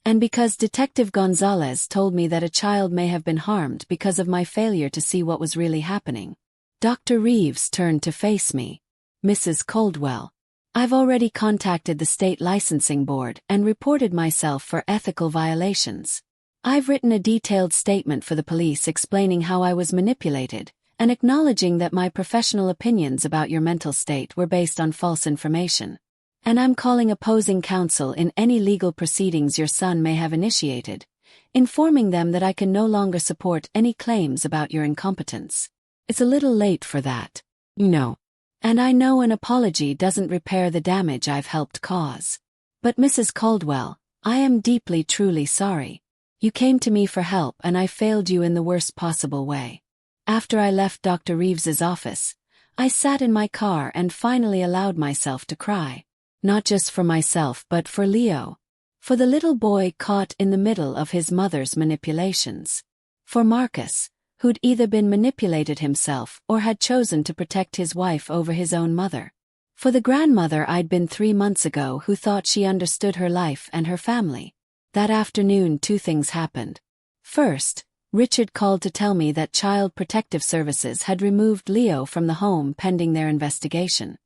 And because Detective Gonzalez told me that a child may have been harmed because of my failure to see what was really happening. Dr. Reeves turned to face me. Mrs. Caldwell, I've already contacted the state licensing board and reported myself for ethical violations. I've written a detailed statement for the police explaining how I was manipulated, and acknowledging that my professional opinions about your mental state were based on false information. And I'm calling opposing counsel in any legal proceedings your son may have initiated, informing them that I can no longer support any claims about your incompetence. It's a little late for that. No. And I know an apology doesn't repair the damage I've helped cause. But Mrs. Caldwell, I am deeply truly sorry. You came to me for help and I failed you in the worst possible way. After I left Dr. Reeves's office, I sat in my car and finally allowed myself to cry. Not just for myself but for Leo. For the little boy caught in the middle of his mother's manipulations. For Marcus, who'd either been manipulated himself or had chosen to protect his wife over his own mother. For the grandmother I'd been 3 months ago who thought she understood her life and her family. That afternoon 2 things happened. First, Richard called to tell me that Child Protective Services had removed Leo from the home pending their investigation.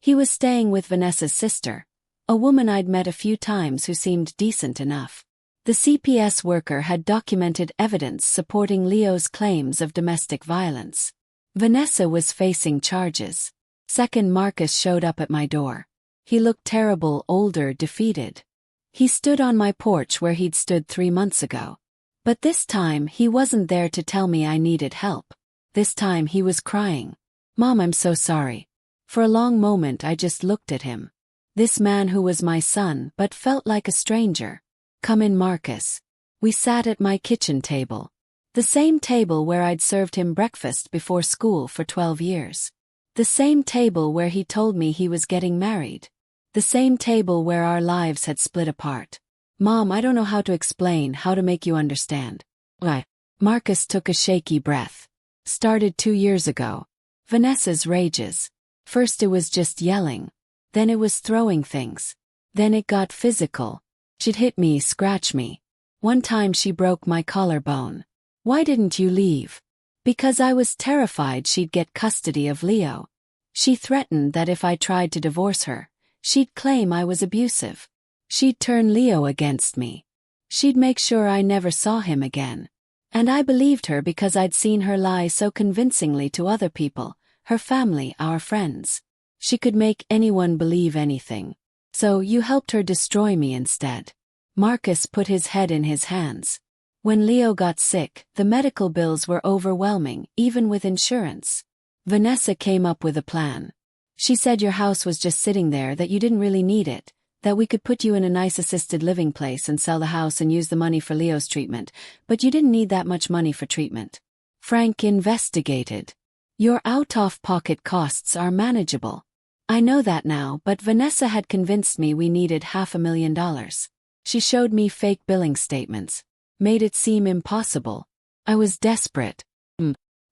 He was staying with Vanessa's sister, a woman I'd met a few times who seemed decent enough. The CPS worker had documented evidence supporting Leo's claims of domestic violence. Vanessa was facing charges. Second, Marcus showed up at my door. He looked terrible, older, defeated. He stood on my porch where he'd stood 3 months ago. But this time he wasn't there to tell me I needed help. This time he was crying. Mom, I'm so sorry. For a long moment I just looked at him. This man who was my son but felt like a stranger. Come in, Marcus. We sat at my kitchen table. The same table where I'd served him breakfast before school for 12 years. The same table where he told me he was getting married. The same table where our lives had split apart. Mom, I don't know how to explain, how to make you understand. Why? Marcus took a shaky breath. Started 2 years ago. Vanessa's rages. First it was just yelling. Then it was throwing things. Then it got physical. She'd hit me, scratch me. One time she broke my collarbone. Why didn't you leave? Because I was terrified she'd get custody of Leo. She threatened that if I tried to divorce her, she'd claim I was abusive. She'd turn Leo against me. She'd make sure I never saw him again. And I believed her because I'd seen her lie so convincingly to other people, her family, our friends. She could make anyone believe anything. So you helped her destroy me instead. Marcus put his head in his hands. When Leo got sick, the medical bills were overwhelming, even with insurance. Vanessa came up with a plan. She said your house was just sitting there, that you didn't really need it. That we could put you in a nice assisted living place and sell the house and use the money for Leo's treatment, but you didn't need that much money for treatment. Frank investigated. Your out-of-pocket costs are manageable. I know that now, but Vanessa had convinced me we needed $500,000. She showed me fake billing statements. Made it seem impossible. I was desperate.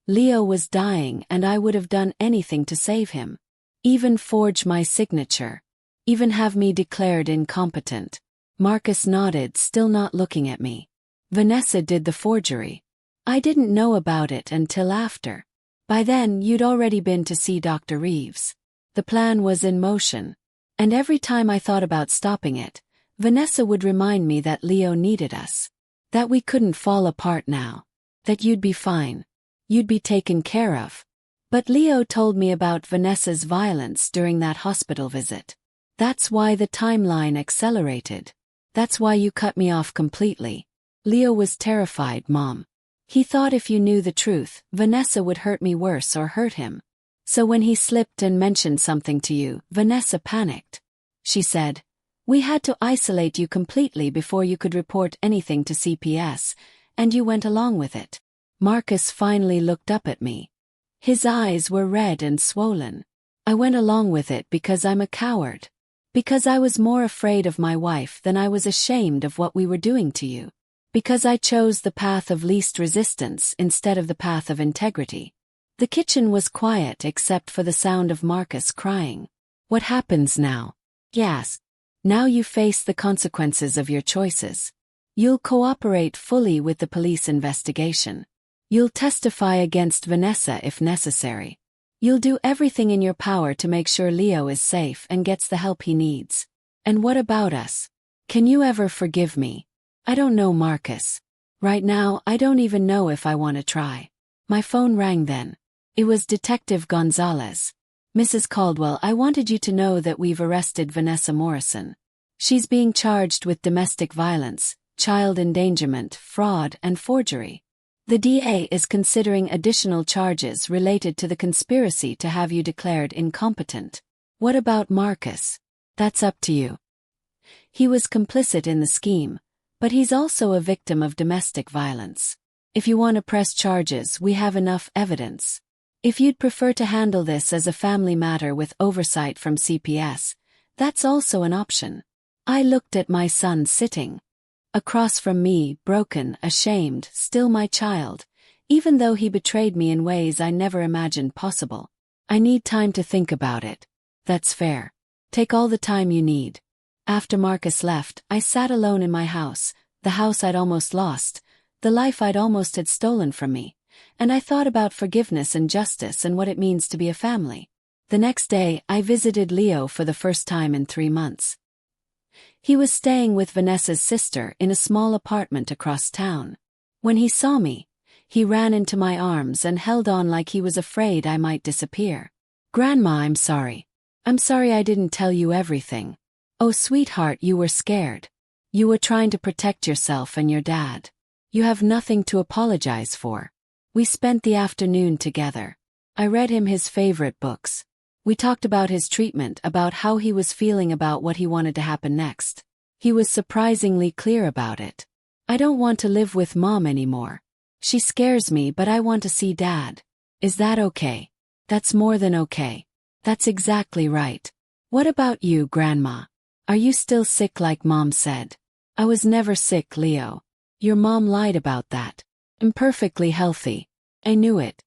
Leo was dying and I would have done anything to save him. Even forge my signature. Even have me declared incompetent. Marcus nodded, still not looking at me. Vanessa did the forgery. I didn't know about it until after. By then, you'd already been to see Dr. Reeves. The plan was in motion. And every time I thought about stopping it, Vanessa would remind me that Leo needed us. That we couldn't fall apart now. That you'd be fine. You'd be taken care of. But Leo told me about Vanessa's violence during that hospital visit. That's why the timeline accelerated. That's why you cut me off completely. Leo was terrified, Mom. He thought if you knew the truth, Vanessa would hurt me worse or hurt him. So when he slipped and mentioned something to you, Vanessa panicked. She said, we had to isolate you completely before you could report anything to CPS, and you went along with it. Marcus finally looked up at me. His eyes were red and swollen. I went along with it because I'm a coward. Because I was more afraid of my wife than I was ashamed of what we were doing to you. Because I chose the path of least resistance instead of the path of integrity. The kitchen was quiet except for the sound of Marcus crying. What happens now? Yes. Now you face the consequences of your choices. You'll cooperate fully with the police investigation. You'll testify against Vanessa if necessary. You'll do everything in your power to make sure Leo is safe and gets the help he needs. And what about us? Can you ever forgive me? I don't know, Marcus. Right now, I don't even know if I want to try. My phone rang then. It was Detective Gonzalez. Mrs. Caldwell, I wanted you to know that we've arrested Vanessa Morrison. She's being charged with domestic violence, child endangerment, fraud, and forgery. The DA is considering additional charges related to the conspiracy to have you declared incompetent. What about Marcus? That's up to you. He was complicit in the scheme, but he's also a victim of domestic violence. If you want to press charges, we have enough evidence. If you'd prefer to handle this as a family matter with oversight from CPS, that's also an option. I looked at my son sitting across from me, broken, ashamed, still my child, even though he betrayed me in ways I never imagined possible. I need time to think about it. That's fair. Take all the time you need. After Marcus left, I sat alone in my house, the house I'd almost lost, the life I'd almost had stolen from me, and I thought about forgiveness and justice and what it means to be a family. The next day, I visited Leo for the first time in 3 months. He was staying with Vanessa's sister in a small apartment across town. When he saw me, he ran into my arms and held on like he was afraid I might disappear. "Grandma, I'm sorry. I'm sorry I didn't tell you everything. Oh, sweetheart, you were scared. You were trying to protect yourself and your dad. You have nothing to apologize for." We spent the afternoon together. I read him his favorite books. We talked about his treatment, about how he was feeling, about what he wanted to happen next. He was surprisingly clear about it. "I don't want to live with Mom anymore. She scares me, but I want to see Dad. Is that okay?" "That's more than okay. That's exactly right. What about you, Grandma? Are you still sick like Mom said?" "I was never sick, Leo. Your mom lied about that. I'm perfectly healthy. I knew it."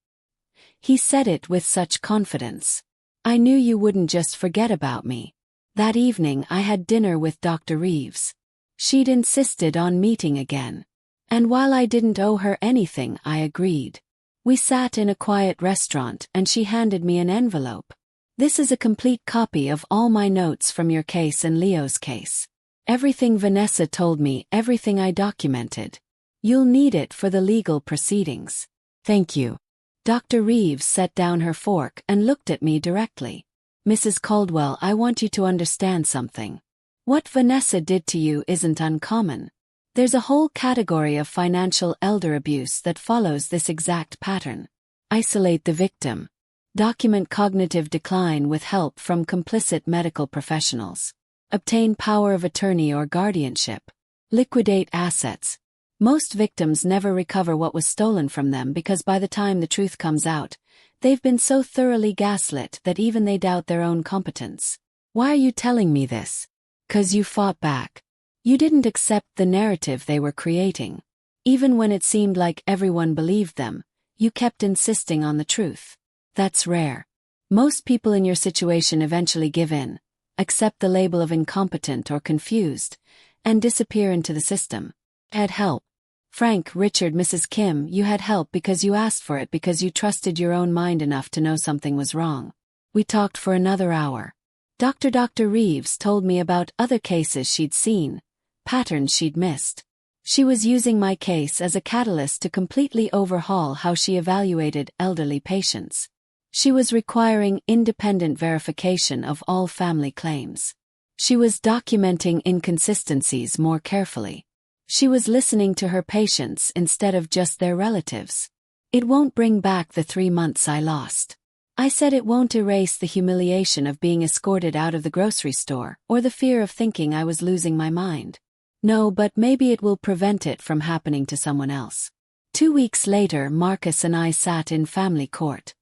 He said it with such confidence. "I knew you wouldn't just forget about me." That evening I had dinner with Dr. Reeves. She'd insisted on meeting again. And while I didn't owe her anything, I agreed. We sat in a quiet restaurant and she handed me an envelope. "This is a complete copy of all my notes from your case and Leo's case. Everything Vanessa told me, everything I documented. You'll need it for the legal proceedings." "Thank you." Dr. Reeves set down her fork and looked at me directly. "Mrs. Caldwell, I want you to understand something. What Vanessa did to you isn't uncommon. There's a whole category of financial elder abuse that follows this exact pattern. Isolate the victim. Document cognitive decline with help from complicit medical professionals. Obtain power of attorney or guardianship. Liquidate assets. Most victims never recover what was stolen from them because by the time the truth comes out, they've been so thoroughly gaslit that even they doubt their own competence. Why are you telling me this? 'Cause you fought back. You didn't accept the narrative they were creating. Even when it seemed like everyone believed them, you kept insisting on the truth. That's rare. Most people in your situation eventually give in, accept the label of incompetent or confused, and disappear into the system. Had help. Frank, Richard, Mrs. Kim, you had help because you asked for it, because you trusted your own mind enough to know something was wrong. We talked for another hour. Dr. Reeves told me about other cases she'd seen, patterns she'd missed. She was using my case as a catalyst to completely overhaul how she evaluated elderly patients. She was requiring independent verification of all family claims. She was documenting inconsistencies more carefully. She was listening to her patients instead of just their relatives. "It won't bring back the 3 months I lost." I said it won't erase the humiliation of being escorted out of the grocery store or the fear of thinking I was losing my mind. "No, but maybe it will prevent it from happening to someone else." 2 weeks later, Marcus and I sat in family court.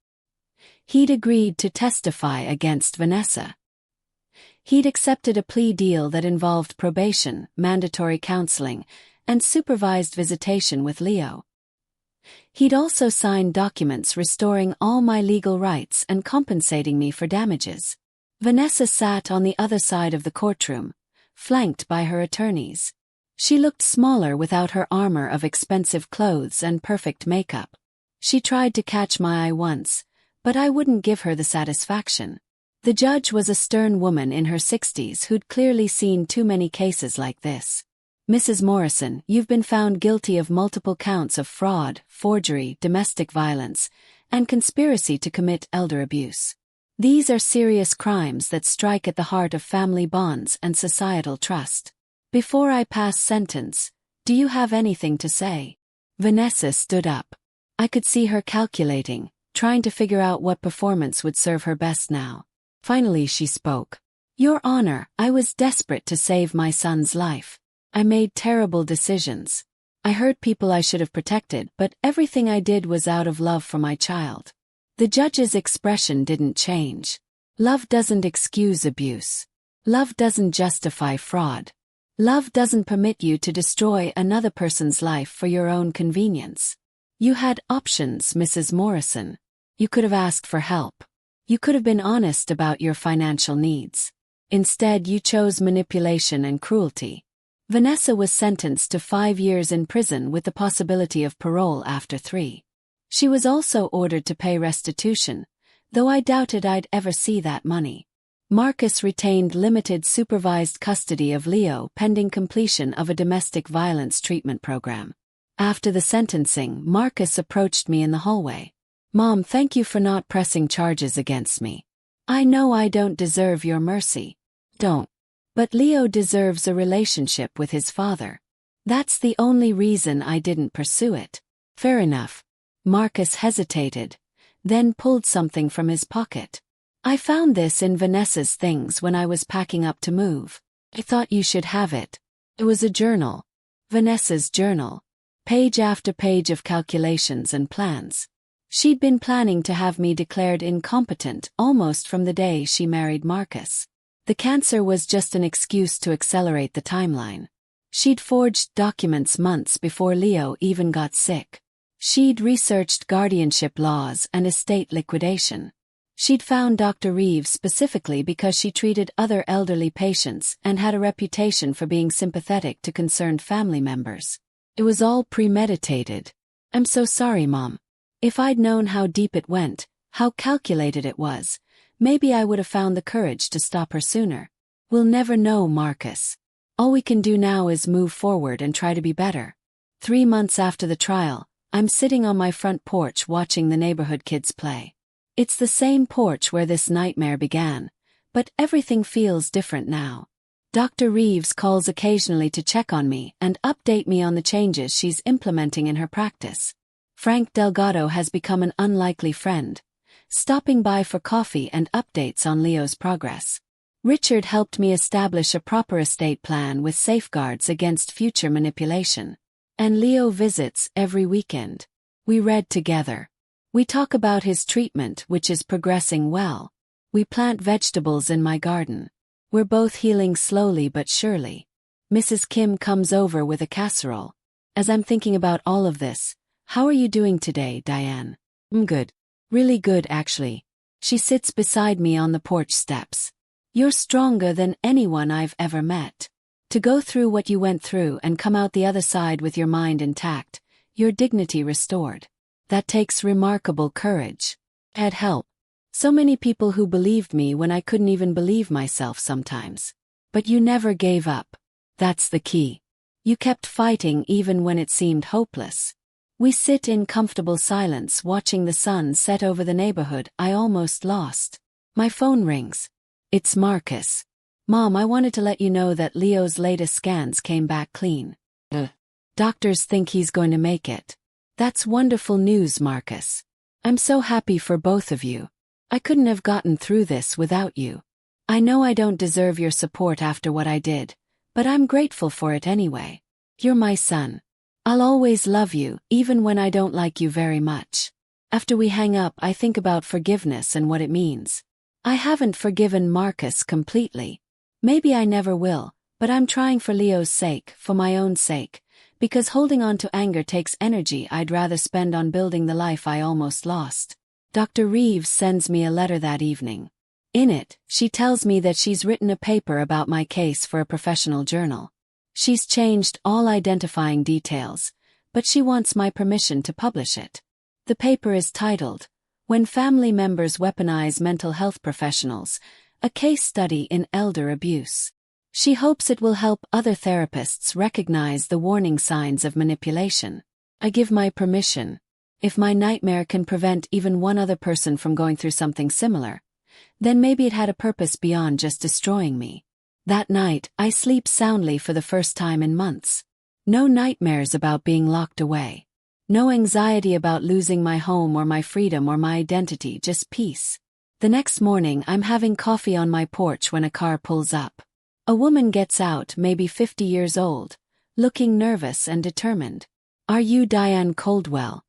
He'd agreed to testify against Vanessa. He'd accepted a plea deal that involved probation, mandatory counseling, and supervised visitation with Leo. He'd also signed documents restoring all my legal rights and compensating me for damages. Vanessa sat on the other side of the courtroom, flanked by her attorneys. She looked smaller without her armor of expensive clothes and perfect makeup. She tried to catch my eye once, but I wouldn't give her the satisfaction. The judge was a stern woman in her 60s who'd clearly seen too many cases like this. Mrs. Morrison, you've been found guilty of multiple counts of fraud, forgery, domestic violence, and conspiracy to commit elder abuse. These are serious crimes that strike at the heart of family bonds and societal trust. Before I pass sentence, do you have anything to say? Vanessa stood up. I could see her calculating, trying to figure out what performance would serve her best now. Finally she spoke. Your Honor, I was desperate to save my son's life. I made terrible decisions. I hurt people I should have protected, but everything I did was out of love for my child. The judge's expression didn't change. Love doesn't excuse abuse. Love doesn't justify fraud. Love doesn't permit you to destroy another person's life for your own convenience. You had options, Mrs. Morrison. You could have asked for help. You could have been honest about your financial needs. Instead, you chose manipulation and cruelty. Vanessa was sentenced to 5 years in prison with the possibility of parole after 3. She was also ordered to pay restitution, though I doubted I'd ever see that money. Marcus retained limited supervised custody of Leo pending completion of a domestic violence treatment program. After the sentencing, Marcus approached me in the hallway. Mom, thank you for not pressing charges against me. I know I don't deserve your mercy. Don't. But Leo deserves a relationship with his father. That's the only reason I didn't pursue it. Fair enough. Marcus hesitated, then pulled something from his pocket. I found this in Vanessa's things when I was packing up to move. I thought you should have it. It was a journal. Vanessa's journal. Page after page of calculations and plans. She'd been planning to have me declared incompetent almost from the day she married Marcus. The cancer was just an excuse to accelerate the timeline. She'd forged documents months before Leo even got sick. She'd researched guardianship laws and estate liquidation. She'd found Dr. Reeves specifically because she treated other elderly patients and had a reputation for being sympathetic to concerned family members. It was all premeditated. I'm so sorry, Mom. If I'd known how deep it went, how calculated it was, maybe I would have found the courage to stop her sooner. We'll never know, Marcus. All we can do now is move forward and try to be better. 3 months after the trial, I'm sitting on my front porch watching the neighborhood kids play. It's the same porch where this nightmare began, but everything feels different now. Dr. Reeves calls occasionally to check on me and update me on the changes she's implementing in her practice. Frank Delgado has become an unlikely friend, stopping by for coffee and updates on Leo's progress. Richard helped me establish a proper estate plan with safeguards against future manipulation. And Leo visits every weekend. We read together. We talk about his treatment, which is progressing well. We plant vegetables in my garden. We're both healing slowly but surely. Mrs. Kim comes over with a casserole. As I'm thinking about all of this, how are you doing today, Diane? I'm good. Really good, actually. She sits beside me on the porch steps. You're stronger than anyone I've ever met. To go through what you went through and come out the other side with your mind intact, your dignity restored. That takes remarkable courage. I had help. So many people who believed me when I couldn't even believe myself sometimes. But you never gave up. That's the key. You kept fighting even when it seemed hopeless. We sit in comfortable silence watching the sun set over the neighborhood I almost lost. My phone rings. It's Marcus. Mom, I wanted to let you know that Leo's latest scans came back clean. Doctors think he's going to make it. That's wonderful news, Marcus. I'm so happy for both of you. I couldn't have gotten through this without you. I know I don't deserve your support after what I did, but I'm grateful for it anyway. You're my son. I'll always love you, even when I don't like you very much. After we hang up, I think about forgiveness and what it means. I haven't forgiven Marcus completely. Maybe I never will, but I'm trying for Leo's sake, for my own sake, because holding on to anger takes energy I'd rather spend on building the life I almost lost. Dr. Reeves sends me a letter that evening. In it, she tells me that she's written a paper about my case for a professional journal. She's changed all identifying details, but she wants my permission to publish it. The paper is titled, When Family Members Weaponize Mental Health Professionals, a Case Study in Elder Abuse. She hopes it will help other therapists recognize the warning signs of manipulation. I give my permission. If my nightmare can prevent even one other person from going through something similar, then maybe it had a purpose beyond just destroying me. That night, I sleep soundly for the first time in months. No nightmares about being locked away. No anxiety about losing my home or my freedom or my identity, just peace. The next morning, I'm having coffee on my porch when a car pulls up. A woman gets out, maybe 50 years old, looking nervous and determined. "Are you Diane Coldwell?"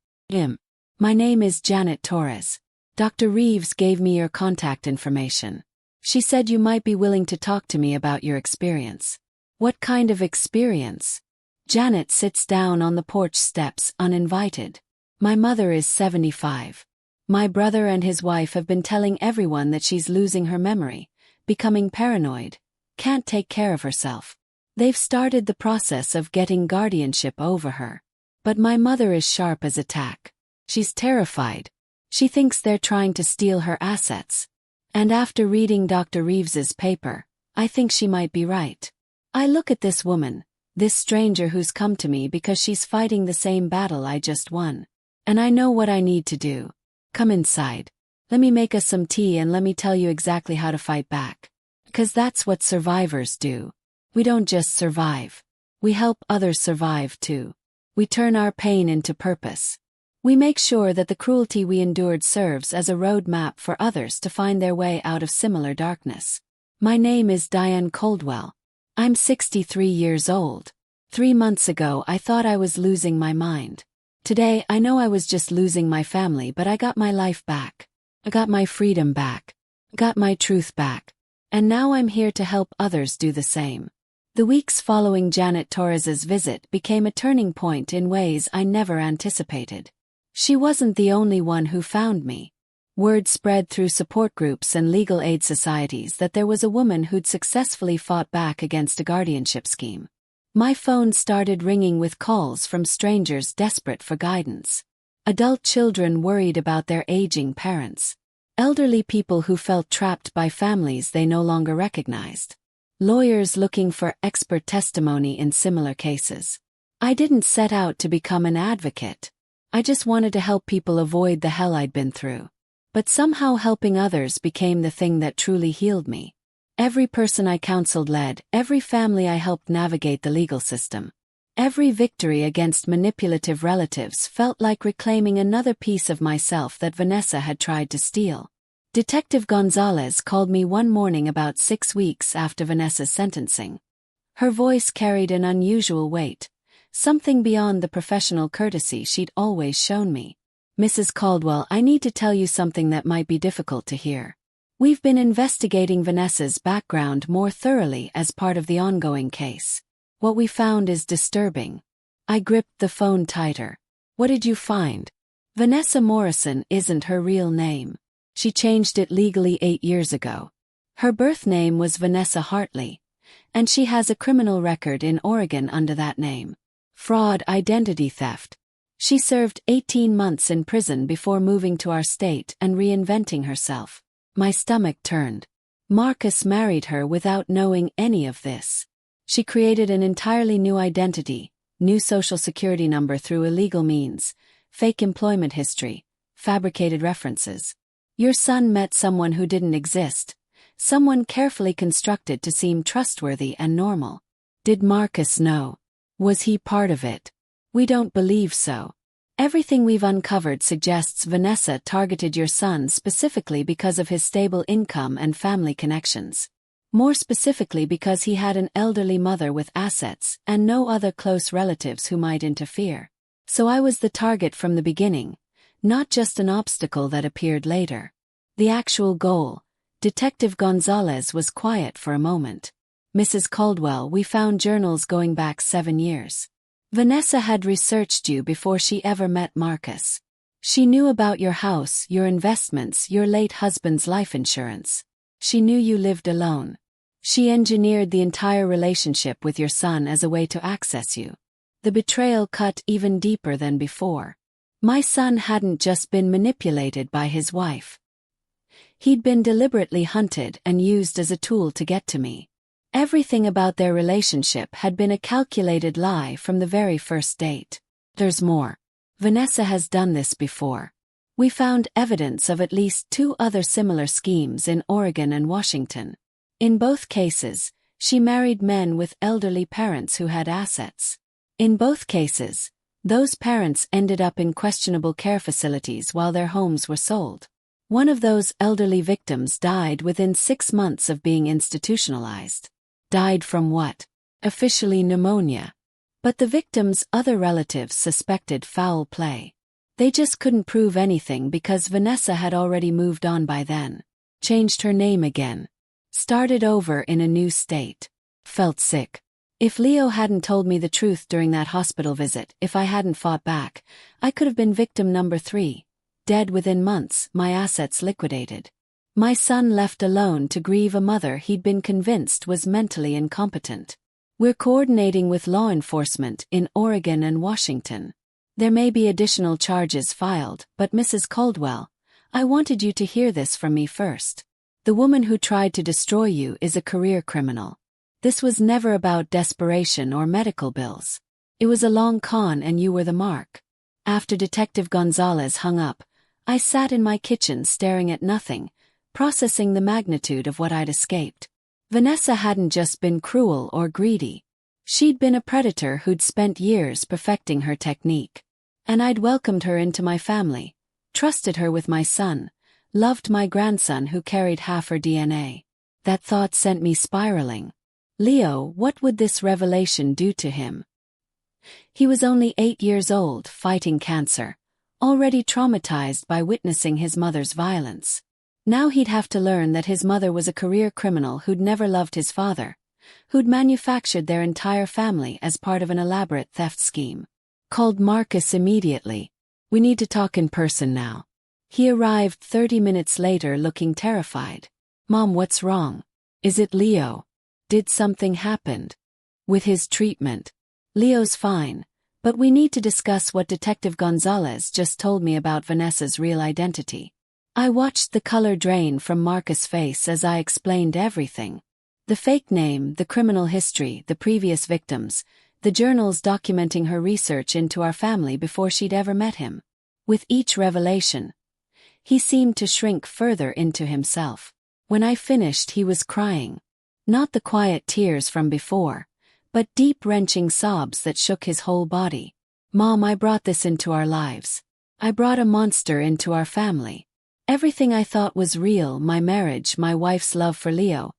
My name is Janet Torres. Dr. Reeves gave me your contact information. She said you might be willing to talk to me about your experience." "What kind of experience?" Janet sits down on the porch steps, uninvited. "My mother is 75. My brother and his wife have been telling everyone that she's losing her memory, becoming paranoid, can't take care of herself. They've started the process of getting guardianship over her. But my mother is sharp as a tack. She's terrified. She thinks they're trying to steal her assets. And after reading Dr. Reeves's paper, I think she might be right. I look at this woman, this stranger who's come to me because she's fighting the same battle I just won. And I know what I need to do. Come inside. Let me make us some tea and let me tell you exactly how to fight back. Because that's what survivors do. We don't just survive. We help others survive too. We turn our pain into purpose. We make sure that the cruelty we endured serves as a roadmap for others to find their way out of similar darkness. My name is Diane Coldwell. I'm 63 years old. 3 months ago I thought I was losing my mind. Today I know I was just losing my family, but I got my life back. I got my freedom back. Got my truth back. And now I'm here to help others do the same. The weeks following Janet Torres's visit became a turning point in ways I never anticipated. She wasn't the only one who found me. Word spread through support groups and legal aid societies that there was a woman who'd successfully fought back against a guardianship scheme. My phone started ringing with calls from strangers desperate for guidance. Adult children worried about their aging parents. Elderly people who felt trapped by families they no longer recognized. Lawyers looking for expert testimony in similar cases. I didn't set out to become an advocate. I just wanted to help people avoid the hell I'd been through. But somehow helping others became the thing that truly healed me. Every person I counseled led, every family I helped navigate the legal system. Every victory against manipulative relatives felt like reclaiming another piece of myself that Vanessa had tried to steal. Detective Gonzalez called me one morning about 6 weeks after Vanessa's sentencing. Her voice carried an unusual weight, something beyond the professional courtesy she'd always shown me. "Mrs. Caldwell, I need to tell you something that might be difficult to hear. We've been investigating Vanessa's background more thoroughly as part of the ongoing case. What we found is disturbing." I gripped the phone tighter. "What did you find?" "Vanessa Morrison isn't her real name. She changed it legally 8 years ago. Her birth name was Vanessa Hartley, and she has a criminal record in Oregon under that name. Fraud, identity theft. She served 18 months in prison before moving to our state and reinventing herself." My stomach turned. Marcus married her without knowing any of this. She created an entirely new identity, new social security number through illegal means, fake employment history, fabricated references. Your son met someone who didn't exist, someone carefully constructed to seem trustworthy and normal. Did Marcus know? Was he part of it? We don't believe so. Everything we've uncovered suggests Vanessa targeted your son specifically because of his stable income and family connections. More specifically because he had an elderly mother with assets and no other close relatives who might interfere. So I was the target from the beginning, not just an obstacle that appeared later. The actual goal. Detective Gonzalez was quiet for a moment. "Mrs. Caldwell, we found journals going back 7 years. Vanessa had researched you before she ever met Marcus. She knew about your house, your investments, your late husband's life insurance. She knew you lived alone. She engineered the entire relationship with your son as a way to access you. The betrayal cut even deeper than before. My son hadn't just been manipulated by his wife. He'd been deliberately hunted and used as a tool to get to me. Everything about their relationship had been a calculated lie from the very first date. There's more. Vanessa has done this before. We found evidence of at least 2 other similar schemes in Oregon and Washington. In both cases, she married men with elderly parents who had assets. In both cases, those parents ended up in questionable care facilities while their homes were sold. One of those elderly victims died within 6 months of being institutionalized. Died from what? Officially pneumonia. But the victim's other relatives suspected foul play. They just couldn't prove anything because Vanessa had already moved on by then. Changed her name again. Started over in a new state. Felt sick. If Leo hadn't told me the truth during that hospital visit, if I hadn't fought back, I could have been victim number 3. Dead within months, my assets liquidated. My son left alone to grieve a mother he'd been convinced was mentally incompetent. We're coordinating with law enforcement in Oregon and Washington. There may be additional charges filed, but Mrs. Caldwell, I wanted you to hear this from me first. The woman who tried to destroy you is a career criminal. This was never about desperation or medical bills. It was a long con and you were the mark. After Detective Gonzalez hung up, I sat in my kitchen staring at nothing, processing the magnitude of what I'd escaped. Vanessa hadn't just been cruel or greedy. She'd been a predator who'd spent years perfecting her technique. And I'd welcomed her into my family, trusted her with my son, loved my grandson who carried half her DNA. That thought sent me spiraling. Leo, what would this revelation do to him? He was only 8 years old, fighting cancer, already traumatized by witnessing his mother's violence. Now he'd have to learn that his mother was a career criminal who'd never loved his father, who'd manufactured their entire family as part of an elaborate theft scheme. Called Marcus immediately. We need to talk in person now. He arrived 30 minutes later looking terrified. Mom, what's wrong? Is it Leo? Did something happen? With his treatment. Leo's fine, but we need to discuss what Detective Gonzalez just told me about Vanessa's real identity. I watched the color drain from Marcus' face as I explained everything. The fake name, the criminal history, the previous victims, the journals documenting her research into our family before she'd ever met him. With each revelation, he seemed to shrink further into himself. When I finished, he was crying. Not the quiet tears from before, but deep wrenching sobs that shook his whole body. Mom, I brought this into our lives. I brought a monster into our family. Everything I thought was real, my marriage, my wife's love for Leo,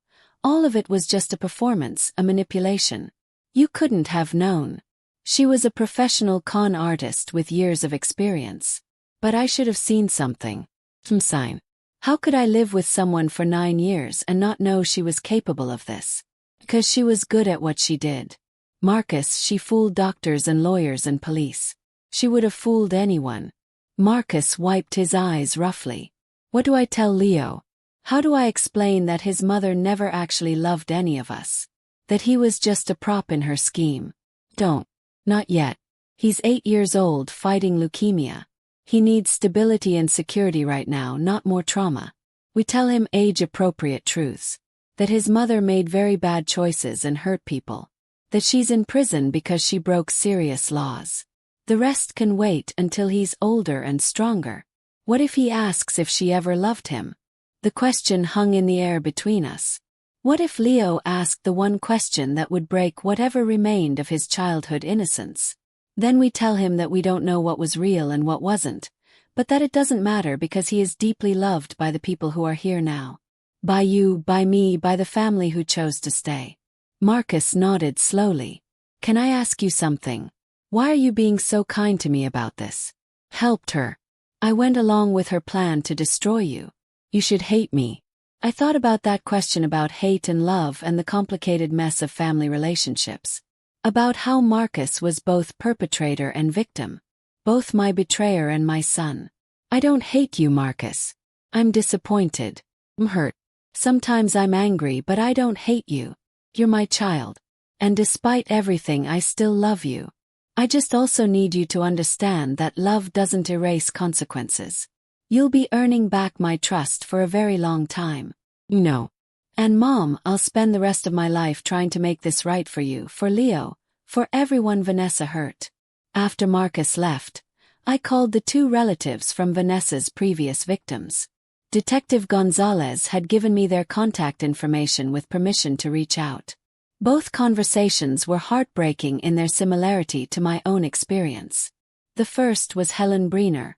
all of it was just a performance, a manipulation. You couldn't have known. She was a professional con artist with years of experience. But I should have seen something. Some sign. How could I live with someone for 9 years and not know she was capable of this? Because she was good at what she did. Marcus, she fooled doctors and lawyers and police. She would have fooled anyone. Marcus wiped his eyes roughly. What do I tell Leo? How do I explain that his mother never actually loved any of us? That he was just a prop in her scheme? Don't. Not yet. He's 8 years old fighting leukemia. He needs stability and security right now, not more trauma. We tell him age-appropriate truths. That his mother made very bad choices and hurt people. That she's in prison because she broke serious laws. The rest can wait until he's older and stronger. What if he asks if she ever loved him? The question hung in the air between us. What if Leo asked the one question that would break whatever remained of his childhood innocence? Then we tell him that we don't know what was real and what wasn't, but that it doesn't matter because he is deeply loved by the people who are here now. By you, by me, by the family who chose to stay. Marcus nodded slowly. Can I ask you something? Why are you being so kind to me about this? Helped her. I went along with her plan to destroy you. You should hate me. I thought about that question about hate and love and the complicated mess of family relationships. About how Marcus was both perpetrator and victim. Both my betrayer and my son. I don't hate you, Marcus. I'm disappointed. I'm hurt. Sometimes I'm angry, but I don't hate you. You're my child. And despite everything, I still love you. I just also need you to understand that love doesn't erase consequences. You'll be earning back my trust for a very long time. No. And Mom, I'll spend the rest of my life trying to make this right for you, for Leo, for everyone Vanessa hurt. After Marcus left, I called the two relatives from Vanessa's previous victims. Detective Gonzalez had given me their contact information with permission to reach out. Both conversations were heartbreaking in their similarity to my own experience. The first was Helen Breener,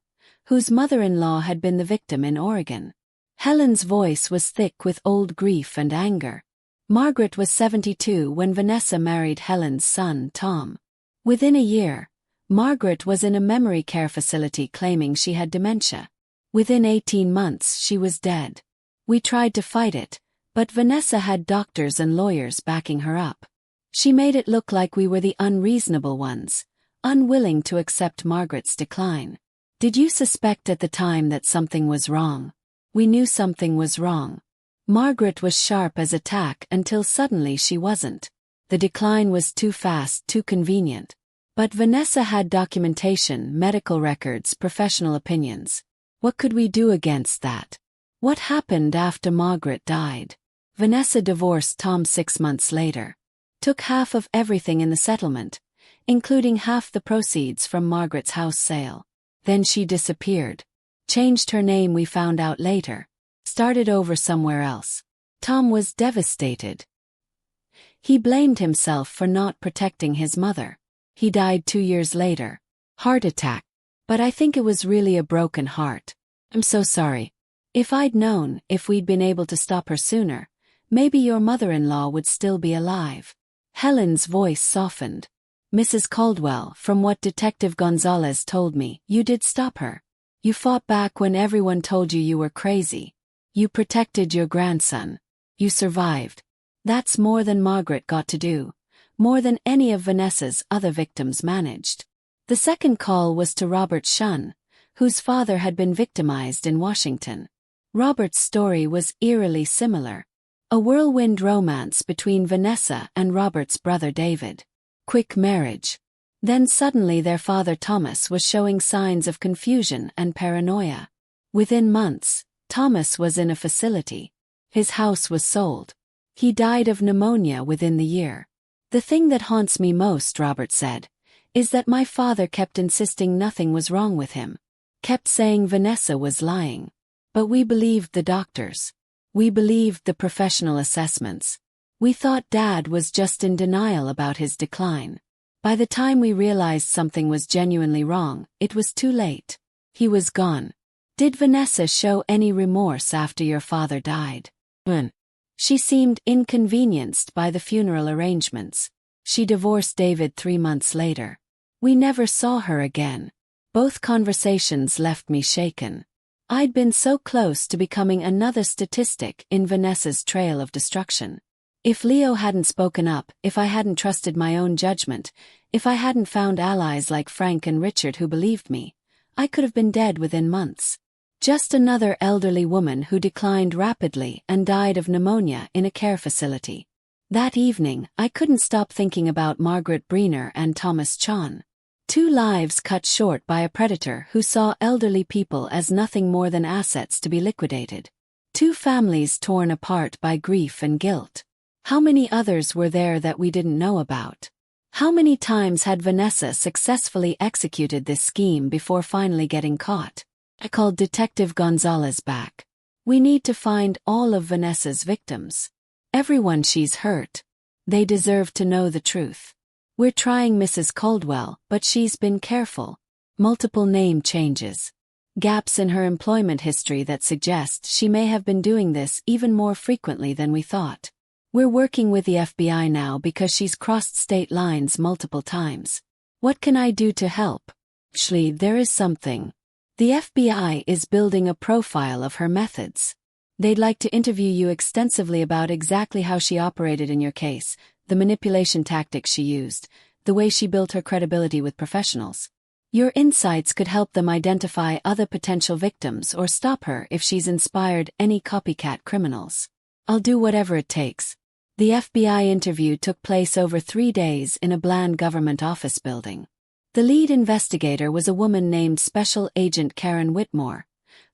whose mother-in-law had been the victim in Oregon. Helen's voice was thick with old grief and anger. Margaret was 72 when Vanessa married Helen's son, Tom. Within a year, Margaret was in a memory care facility claiming she had dementia. Within 18 months she was dead. We tried to fight it, but Vanessa had doctors and lawyers backing her up. She made it look like we were the unreasonable ones, unwilling to accept Margaret's decline. Did you suspect at the time that something was wrong? We knew something was wrong. Margaret was sharp as a tack until suddenly she wasn't. The decline was too fast, too convenient. But Vanessa had documentation, medical records, professional opinions. What could we do against that? What happened after Margaret died? Vanessa divorced Tom 6 months later. Took half of everything in the settlement, including half the proceeds from Margaret's house sale. Then she disappeared. Changed her name, we found out later. Started over somewhere else. Tom was devastated. He blamed himself for not protecting his mother. He died 2 years later. Heart attack. But I think it was really a broken heart. I'm so sorry. If I'd known, if we'd been able to stop her sooner, maybe your mother-in-law would still be alive. Helen's voice softened. Mrs. Caldwell, from what Detective Gonzalez told me, you did stop her. You fought back when everyone told you were crazy. You protected your grandson. You survived. That's more than Margaret got to do. More than any of Vanessa's other victims managed. The second call was to Robert Shunn, whose father had been victimized in Washington. Robert's story was eerily similar. A whirlwind romance between Vanessa and Robert's brother David. Quick marriage. Then suddenly their father Thomas was showing signs of confusion and paranoia. Within months, Thomas was in a facility. His house was sold. He died of pneumonia within the year. The thing that haunts me most, Robert said, is that my father kept insisting nothing was wrong with him. Kept saying Vanessa was lying. But we believed the doctors. We believed the professional assessments. We thought Dad was just in denial about his decline. By the time we realized something was genuinely wrong, it was too late. He was gone. Did Vanessa show any remorse after your father died? She seemed inconvenienced by the funeral arrangements. She divorced David 3 months later. We never saw her again. Both conversations left me shaken. I'd been so close to becoming another statistic in Vanessa's trail of destruction. If Leo hadn't spoken up, if I hadn't trusted my own judgment, if I hadn't found allies like Frank and Richard who believed me, I could have been dead within months. Just another elderly woman who declined rapidly and died of pneumonia in a care facility. That evening, I couldn't stop thinking about Margaret Breener and Thomas Chon. 2 lives cut short by a predator who saw elderly people as nothing more than assets to be liquidated. 2 families torn apart by grief and guilt. How many others were there that we didn't know about? How many times had Vanessa successfully executed this scheme before finally getting caught? I called Detective Gonzalez back. We need to find all of Vanessa's victims. Everyone she's hurt. They deserve to know the truth. We're trying Mrs. Caldwell, but she's been careful. Multiple name changes. Gaps in her employment history that suggest she may have been doing this even more frequently than we thought. We're working with the FBI now because she's crossed state lines multiple times. What can I do to help? Actually, there is something. The FBI is building a profile of her methods. They'd like to interview you extensively about exactly how she operated in your case, the manipulation tactics she used, the way she built her credibility with professionals. Your insights could help them identify other potential victims or stop her if she's inspired any copycat criminals. I'll do whatever it takes. The FBI interview took place over 3 days in a bland government office building. The lead investigator was a woman named Special Agent Karen Whitmore,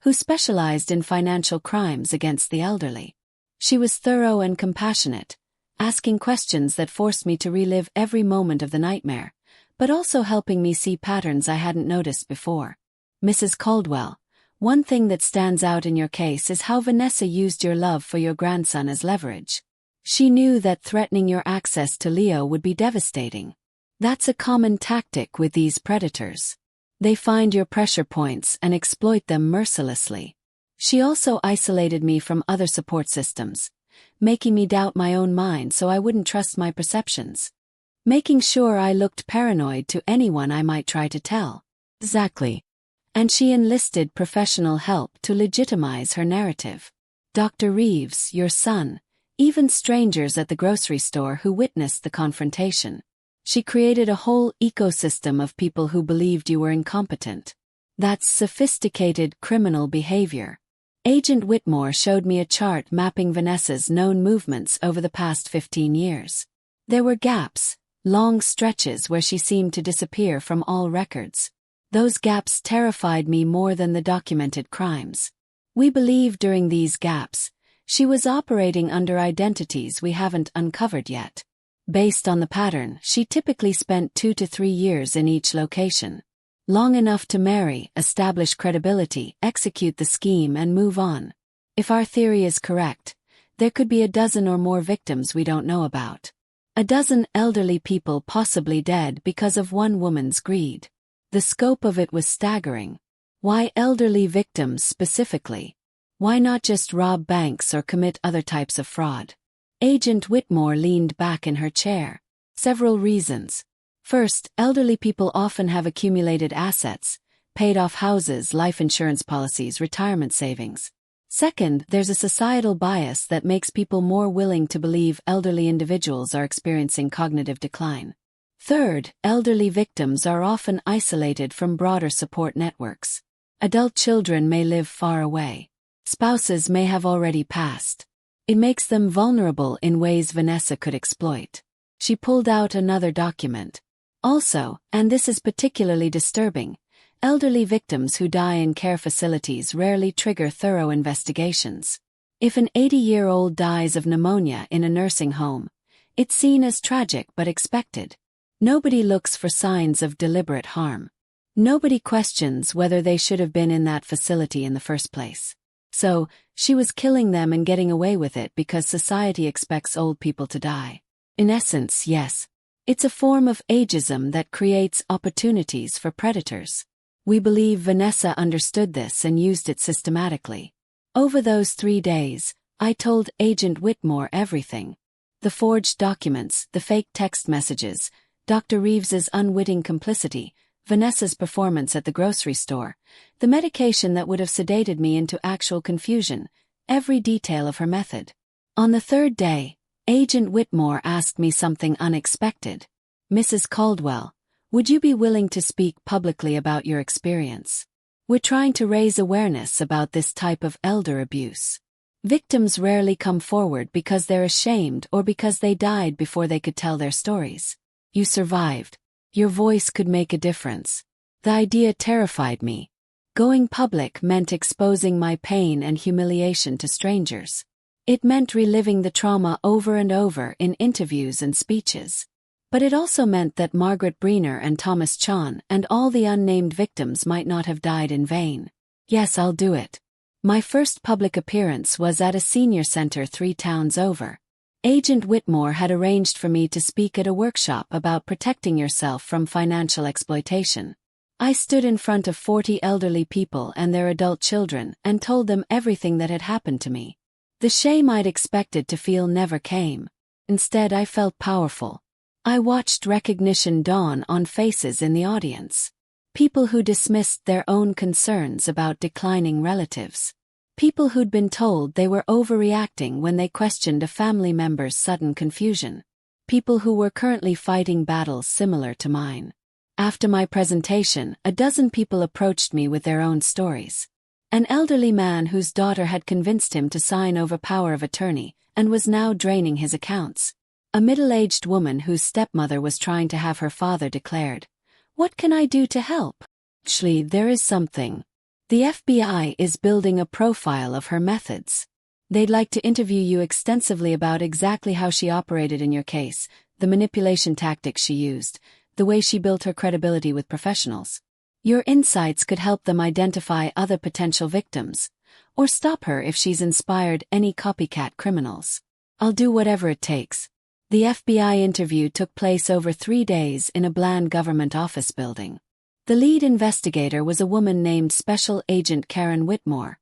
who specialized in financial crimes against the elderly. She was thorough and compassionate, asking questions that forced me to relive every moment of the nightmare, but also helping me see patterns I hadn't noticed before. Mrs. Caldwell, one thing that stands out in your case is how Vanessa used your love for your grandson as leverage. She knew that threatening your access to Leo would be devastating. That's a common tactic with these predators. They find your pressure points and exploit them mercilessly. She also isolated me from other support systems, making me doubt my own mind so I wouldn't trust my perceptions. Making sure I looked paranoid to anyone I might try to tell. Exactly. And she enlisted professional help to legitimize her narrative. Dr. Reeves, your son, even strangers at the grocery store who witnessed the confrontation. She created a whole ecosystem of people who believed you were incompetent. That's sophisticated criminal behavior. Agent Whitmore showed me a chart mapping Vanessa's known movements over the past 15 years. There were gaps, long stretches where she seemed to disappear from all records. Those gaps terrified me more than the documented crimes. We believe during these gaps, she was operating under identities we haven't uncovered yet. Based on the pattern, she typically spent 2 to 3 years in each location. Long enough to marry, establish credibility, execute the scheme and move on. If our theory is correct, there could be a dozen or more victims we don't know about. A dozen elderly people possibly dead because of one woman's greed. The scope of it was staggering. Why elderly victims specifically? Why not just rob banks or commit other types of fraud? Agent Whitmore leaned back in her chair. Several reasons. First, elderly people often have accumulated assets, paid off houses, life insurance policies, retirement savings. Second, there's a societal bias that makes people more willing to believe elderly individuals are experiencing cognitive decline. Third, elderly victims are often isolated from broader support networks. Adult children may live far away. Spouses may have already passed. It makes them vulnerable in ways Vanessa could exploit. She pulled out another document. Also, and this is particularly disturbing, elderly victims who die in care facilities rarely trigger thorough investigations. If an 80-year-old dies of pneumonia in a nursing home, it's seen as tragic but expected. Nobody looks for signs of deliberate harm. Nobody questions whether they should have been in that facility in the first place. So, she was killing them and getting away with it because society expects old people to die. In essence, yes. It's a form of ageism that creates opportunities for predators. We believe Vanessa understood this and used it systematically. Over those 3 days, I told Agent Whitmore everything. The forged documents, the fake text messages, Dr. Reeves's unwitting complicity, Vanessa's performance at the grocery store, the medication that would have sedated me into actual confusion, every detail of her method. On the 3rd day, Agent Whitmore asked me something unexpected. Mrs. Caldwell, would you be willing to speak publicly about your experience? We're trying to raise awareness about this type of elder abuse. Victims rarely come forward because they're ashamed or because they died before they could tell their stories. You survived. Your voice could make a difference. The idea terrified me. Going public meant exposing my pain and humiliation to strangers. It meant reliving the trauma over and over in interviews and speeches. But it also meant that Margaret Breener and Thomas Chon and all the unnamed victims might not have died in vain. Yes, I'll do it. My first public appearance was at a senior center 3 towns over. Agent Whitmore had arranged for me to speak at a workshop about protecting yourself from financial exploitation. I stood in front of 40 elderly people and their adult children and told them everything that had happened to me. The shame I'd expected to feel never came. Instead, I felt powerful. I watched recognition dawn on faces in the audience. People who dismissed their own concerns about declining relatives. People who'd been told they were overreacting when they questioned a family member's sudden confusion. People who were currently fighting battles similar to mine. After my presentation, a dozen people approached me with their own stories. An elderly man whose daughter had convinced him to sign over power of attorney and was now draining his accounts. A middle-aged woman whose stepmother was trying to have her father declared. What can I do to help? Actually, there is something. The FBI is building a profile of her methods. They'd like to interview you extensively about exactly how she operated in your case, the manipulation tactics she used, the way she built her credibility with professionals. Your insights could help them identify other potential victims, or stop her if she's inspired any copycat criminals. I'll do whatever it takes. The FBI interview took place over 3 days in a bland government office building. The lead investigator was a woman named Special Agent Karen Whitmore,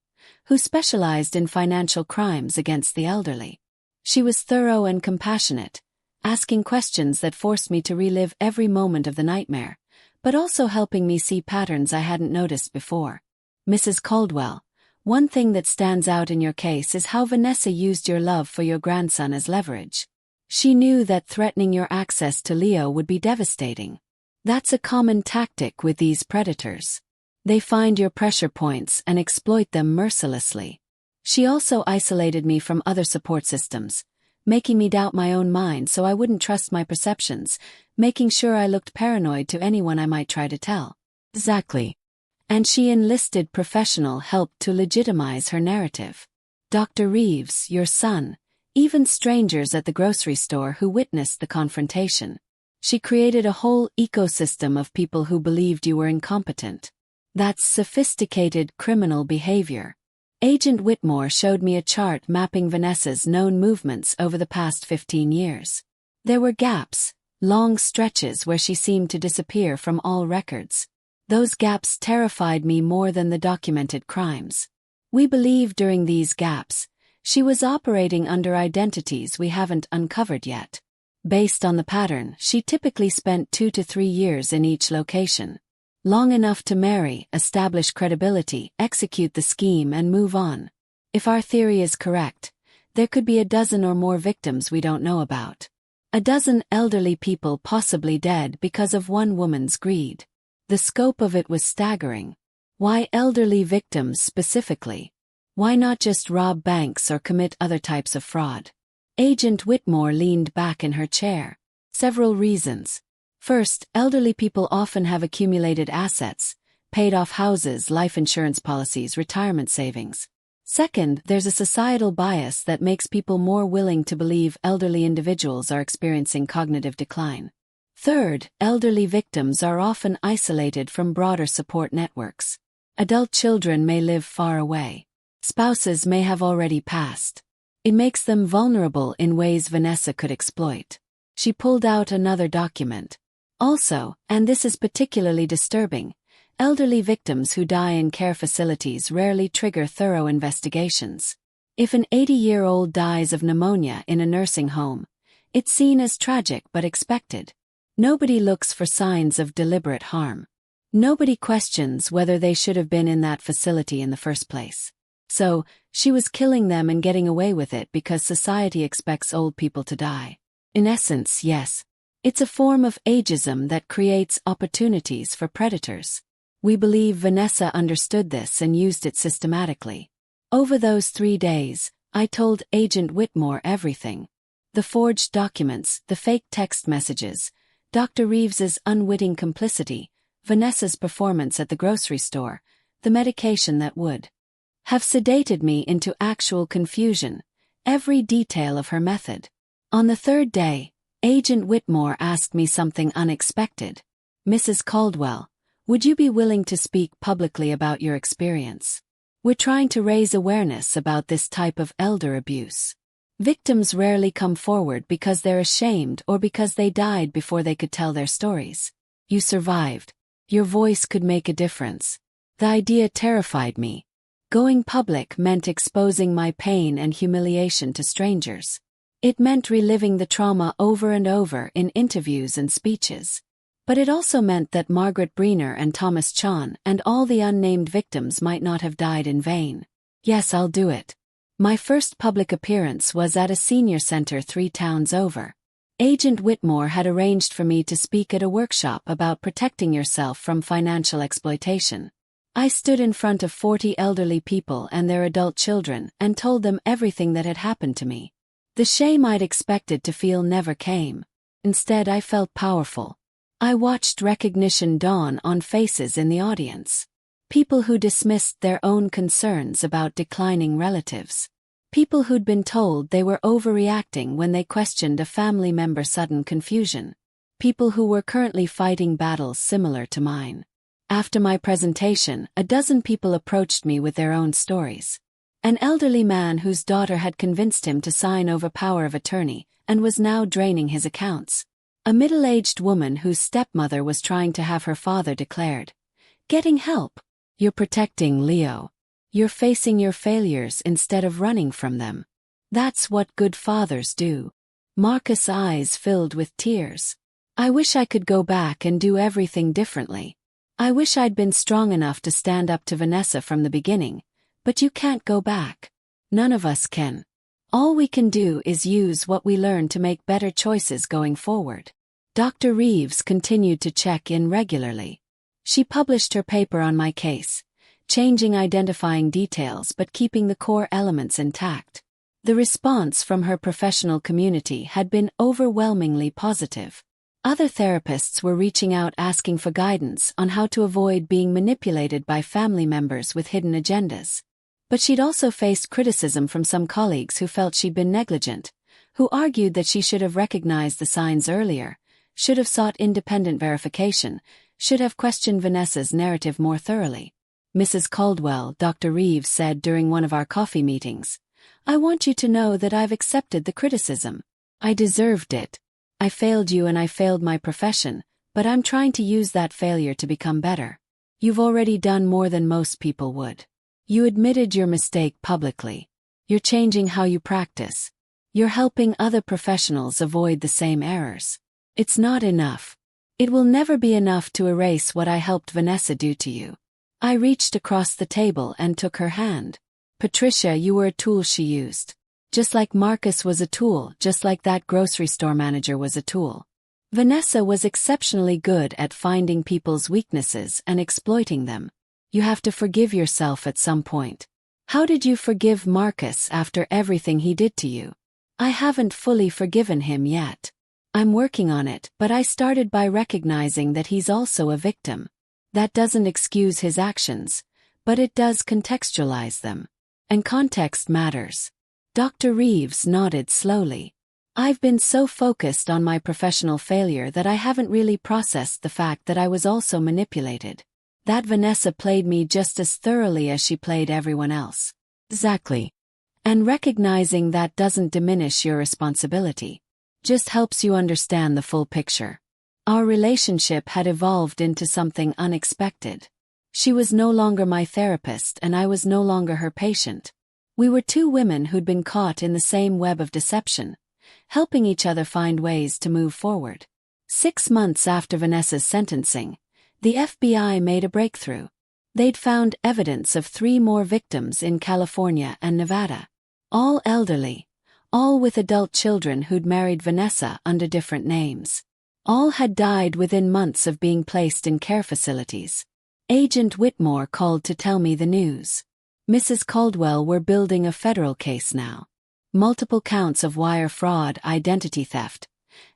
who specialized in financial crimes against the elderly. She was thorough and compassionate, asking questions that forced me to relive every moment of the nightmare, but also helping me see patterns I hadn't noticed before. Mrs. Caldwell, one thing that stands out in your case is how Vanessa used your love for your grandson as leverage. She knew that threatening your access to Leo would be devastating. That's a common tactic with these predators. They find your pressure points and exploit them mercilessly. She also isolated me from other support systems, making me doubt my own mind so I wouldn't trust my perceptions, making sure I looked paranoid to anyone I might try to tell. Exactly. And she enlisted professional help to legitimize her narrative. Dr. Reeves, your son, even strangers at the grocery store who witnessed the confrontation. She created a whole ecosystem of people who believed you were incompetent. That's sophisticated criminal behavior. Agent Whitmore showed me a chart mapping Vanessa's known movements over the past 15 years. There were gaps, long stretches where she seemed to disappear from all records. Those gaps terrified me more than the documented crimes. We believe during these gaps, she was operating under identities we haven't uncovered yet. Based on the pattern, she typically spent 2 to 3 years in each location. Long enough to marry, establish credibility, execute the scheme and move on. If our theory is correct, there could be a dozen or more victims we don't know about. A dozen elderly people possibly dead because of one woman's greed. The scope of it was staggering. Why elderly victims specifically? Why not just rob banks or commit other types of fraud? Agent Whitmore leaned back in her chair. Several reasons. First, elderly people often have accumulated assets, paid off houses, life insurance policies, retirement savings. Second, there's a societal bias that makes people more willing to believe elderly individuals are experiencing cognitive decline. Third, elderly victims are often isolated from broader support networks. Adult children may live far away. Spouses may have already passed. It makes them vulnerable in ways Vanessa could exploit. She pulled out another document. Also, and this is particularly disturbing, elderly victims who die in care facilities rarely trigger thorough investigations. If an 80-year-old dies of pneumonia in a nursing home, it's seen as tragic but expected. Nobody looks for signs of deliberate harm. Nobody questions whether they should have been in that facility in the first place. So, she was killing them and getting away with it because society expects old people to die. In essence, yes. It's a form of ageism that creates opportunities for predators. We believe Vanessa understood this and used it systematically. Over those 3 days, I told Agent Whitmore everything. The forged documents, the fake text messages, Dr. Reeves's unwitting complicity, Vanessa's performance at the grocery store, the medication that would have sedated me into actual confusion, every detail of her method. On the 3rd day, Agent Whitmore asked me something unexpected. Mrs. Caldwell, would you be willing to speak publicly about your experience? We're trying to raise awareness about this type of elder abuse. Victims rarely come forward because they're ashamed or because they died before they could tell their stories. You survived. Your voice could make a difference. The idea terrified me. Going public meant exposing my pain and humiliation to strangers. It meant reliving the trauma over and over in interviews and speeches. But it also meant that Margaret Breener and Thomas Chon and all the unnamed victims might not have died in vain. Yes, I'll do it. My first public appearance was at a senior center 3 towns over. Agent Whitmore had arranged for me to speak at a workshop about protecting yourself from financial exploitation. I stood in front of 40 elderly people and their adult children and told them everything that had happened to me. The shame I'd expected to feel never came. Instead, I felt powerful. I watched recognition dawn on faces in the audience. People who dismissed their own concerns about declining relatives. People who'd been told they were overreacting when they questioned a family member's sudden confusion. People who were currently fighting battles similar to mine. After my presentation, a dozen people approached me with their own stories. An elderly man whose daughter had convinced him to sign over power of attorney and was now draining his accounts. A middle-aged woman whose stepmother was trying to have her father declared. Getting help. You're protecting Leo. You're facing your failures instead of running from them. That's what good fathers do. Marcus' eyes filled with tears. I wish I could go back and do everything differently. I wish I'd been strong enough to stand up to Vanessa from the beginning, but you can't go back. None of us can. All we can do is use what we learn to make better choices going forward. Dr. Reeves continued to check in regularly. She published her paper on my case, changing identifying details but keeping the core elements intact. The response from her professional community had been overwhelmingly positive. Other therapists were reaching out asking for guidance on how to avoid being manipulated by family members with hidden agendas. But she'd also faced criticism from some colleagues who felt she'd been negligent, who argued that she should have recognized the signs earlier, should have sought independent verification, should have questioned Vanessa's narrative more thoroughly. Mrs. Caldwell, Dr. Reeves said during one of our coffee meetings, I want you to know that I've accepted the criticism. I deserved it. I failed you and I failed my profession, but I'm trying to use that failure to become better. You've already done more than most people would. You admitted your mistake publicly. You're changing how you practice. You're helping other professionals avoid the same errors. It's not enough. It will never be enough to erase what I helped Vanessa do to you. I reached across the table and took her hand. Patricia, you were a tool she used. Just like Marcus was a tool, just like that grocery store manager was a tool. Vanessa was exceptionally good at finding people's weaknesses and exploiting them. You have to forgive yourself at some point. How did you forgive Marcus after everything he did to you? I haven't fully forgiven him yet. I'm working on it, but I started by recognizing that he's also a victim. That doesn't excuse his actions, but it does contextualize them. And context matters. Dr. Reeves nodded slowly. I've been so focused on my professional failure that I haven't really processed the fact that I was also manipulated. That Vanessa played me just as thoroughly as she played everyone else. Exactly. And recognizing that doesn't diminish your responsibility. Just helps you understand the full picture. Our relationship had evolved into something unexpected. She was no longer my therapist and I was no longer her patient. We were two women who'd been caught in the same web of deception, helping each other find ways to move forward. 6 months after Vanessa's sentencing, the FBI made a breakthrough. They'd found evidence of 3 more victims in California and Nevada. All elderly. All with adult children who'd married Vanessa under different names. All had died within months of being placed in care facilities. Agent Whitmore called to tell me the news. Mrs. Caldwell, we're building a federal case now. Multiple counts of wire fraud, identity theft,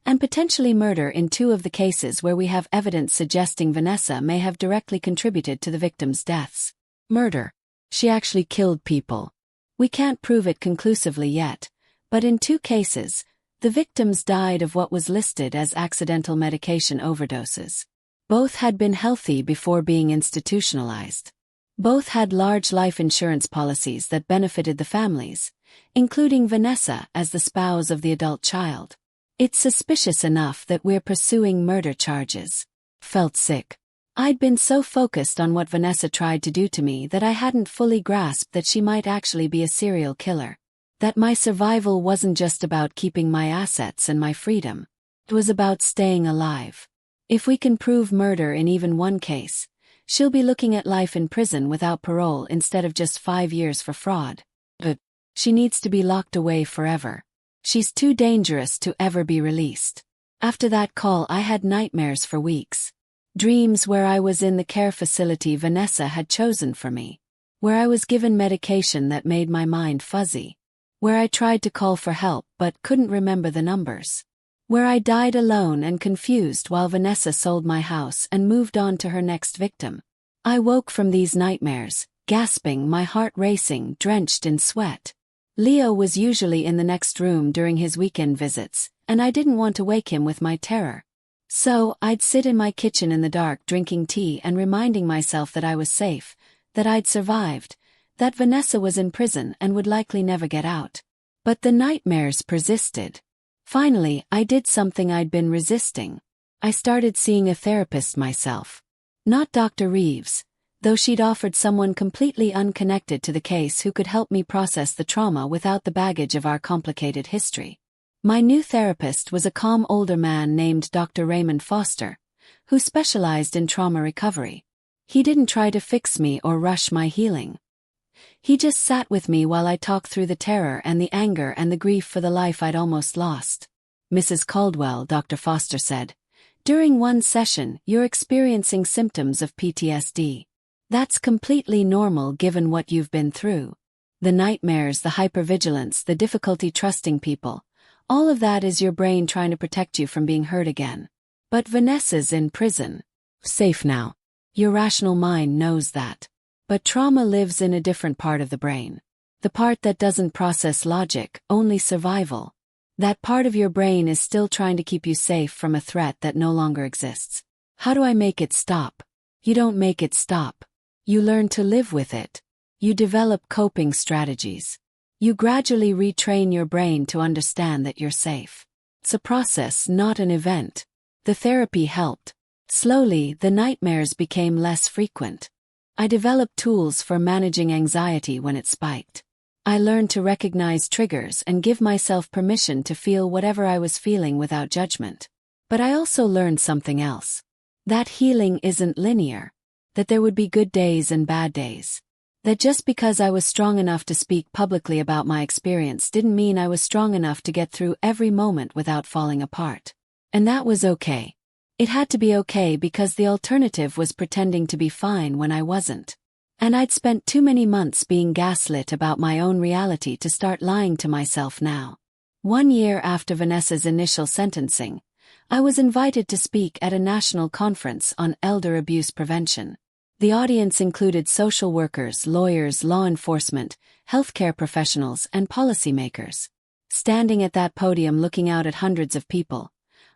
and potentially murder in 2 of the cases where we have evidence suggesting Vanessa may have directly contributed to the victims' deaths. Murder. She actually killed people. We can't prove it conclusively yet. But in 2 cases, the victims died of what was listed as accidental medication overdoses. Both had been healthy before being institutionalized. Both had large life insurance policies that benefited the families, including Vanessa as the spouse of the adult child. It's suspicious enough that we're pursuing murder charges. Felt sick. I'd been so focused on what Vanessa tried to do to me that I hadn't fully grasped that she might actually be a serial killer. That my survival wasn't just about keeping my assets and my freedom. It was about staying alive. If we can prove murder in even one case, she'll be looking at life in prison without parole instead of just 5 years for fraud. But she needs to be locked away forever. She's too dangerous to ever be released. After that call, I had nightmares for weeks. Dreams where I was in the care facility Vanessa had chosen for me. Where I was given medication that made my mind fuzzy. Where I tried to call for help but couldn't remember the numbers. Where I died alone and confused while Vanessa sold my house and moved on to her next victim. I woke from these nightmares, gasping, my heart racing, drenched in sweat. Leo was usually in the next room during his weekend visits, and I didn't want to wake him with my terror. So, I'd sit in my kitchen in the dark drinking tea and reminding myself that I was safe, that I'd survived, that Vanessa was in prison and would likely never get out. But the nightmares persisted. Finally, I did something I'd been resisting. I started seeing a therapist myself. Not Dr. Reeves, though she'd offered someone completely unconnected to the case who could help me process the trauma without the baggage of our complicated history. My new therapist was a calm older man named Dr. Raymond Foster, who specialized in trauma recovery. He didn't try to fix me or rush my healing. He just sat with me while I talked through the terror and the anger and the grief for the life I'd almost lost. "Mrs. Caldwell," Dr. Foster said, "during one session, you're experiencing symptoms of PTSD. That's completely normal given what you've been through. The nightmares, the hypervigilance, the difficulty trusting people. All of that is your brain trying to protect you from being hurt again. But Vanessa's in prison. Safe now. Your rational mind knows that. But trauma lives in a different part of the brain. The part that doesn't process logic, only survival. That part of your brain is still trying to keep you safe from a threat that no longer exists. How do I make it stop? You don't make it stop. You learn to live with it. You develop coping strategies. You gradually retrain your brain to understand that you're safe. It's a process, not an event. The therapy helped. Slowly, the nightmares became less frequent. I developed tools for managing anxiety when it spiked. I learned to recognize triggers and give myself permission to feel whatever I was feeling without judgment. But I also learned something else. That healing isn't linear. That there would be good days and bad days. That just because I was strong enough to speak publicly about my experience didn't mean I was strong enough to get through every moment without falling apart. And that was okay. It had to be okay because the alternative was pretending to be fine when I wasn't. And I'd spent too many months being gaslit about my own reality to start lying to myself now. 1 year after Vanessa's initial sentencing, I was invited to speak at a national conference on elder abuse prevention. The audience included social workers, lawyers, law enforcement, healthcare professionals, and policymakers. Standing at that podium looking out at hundreds of people,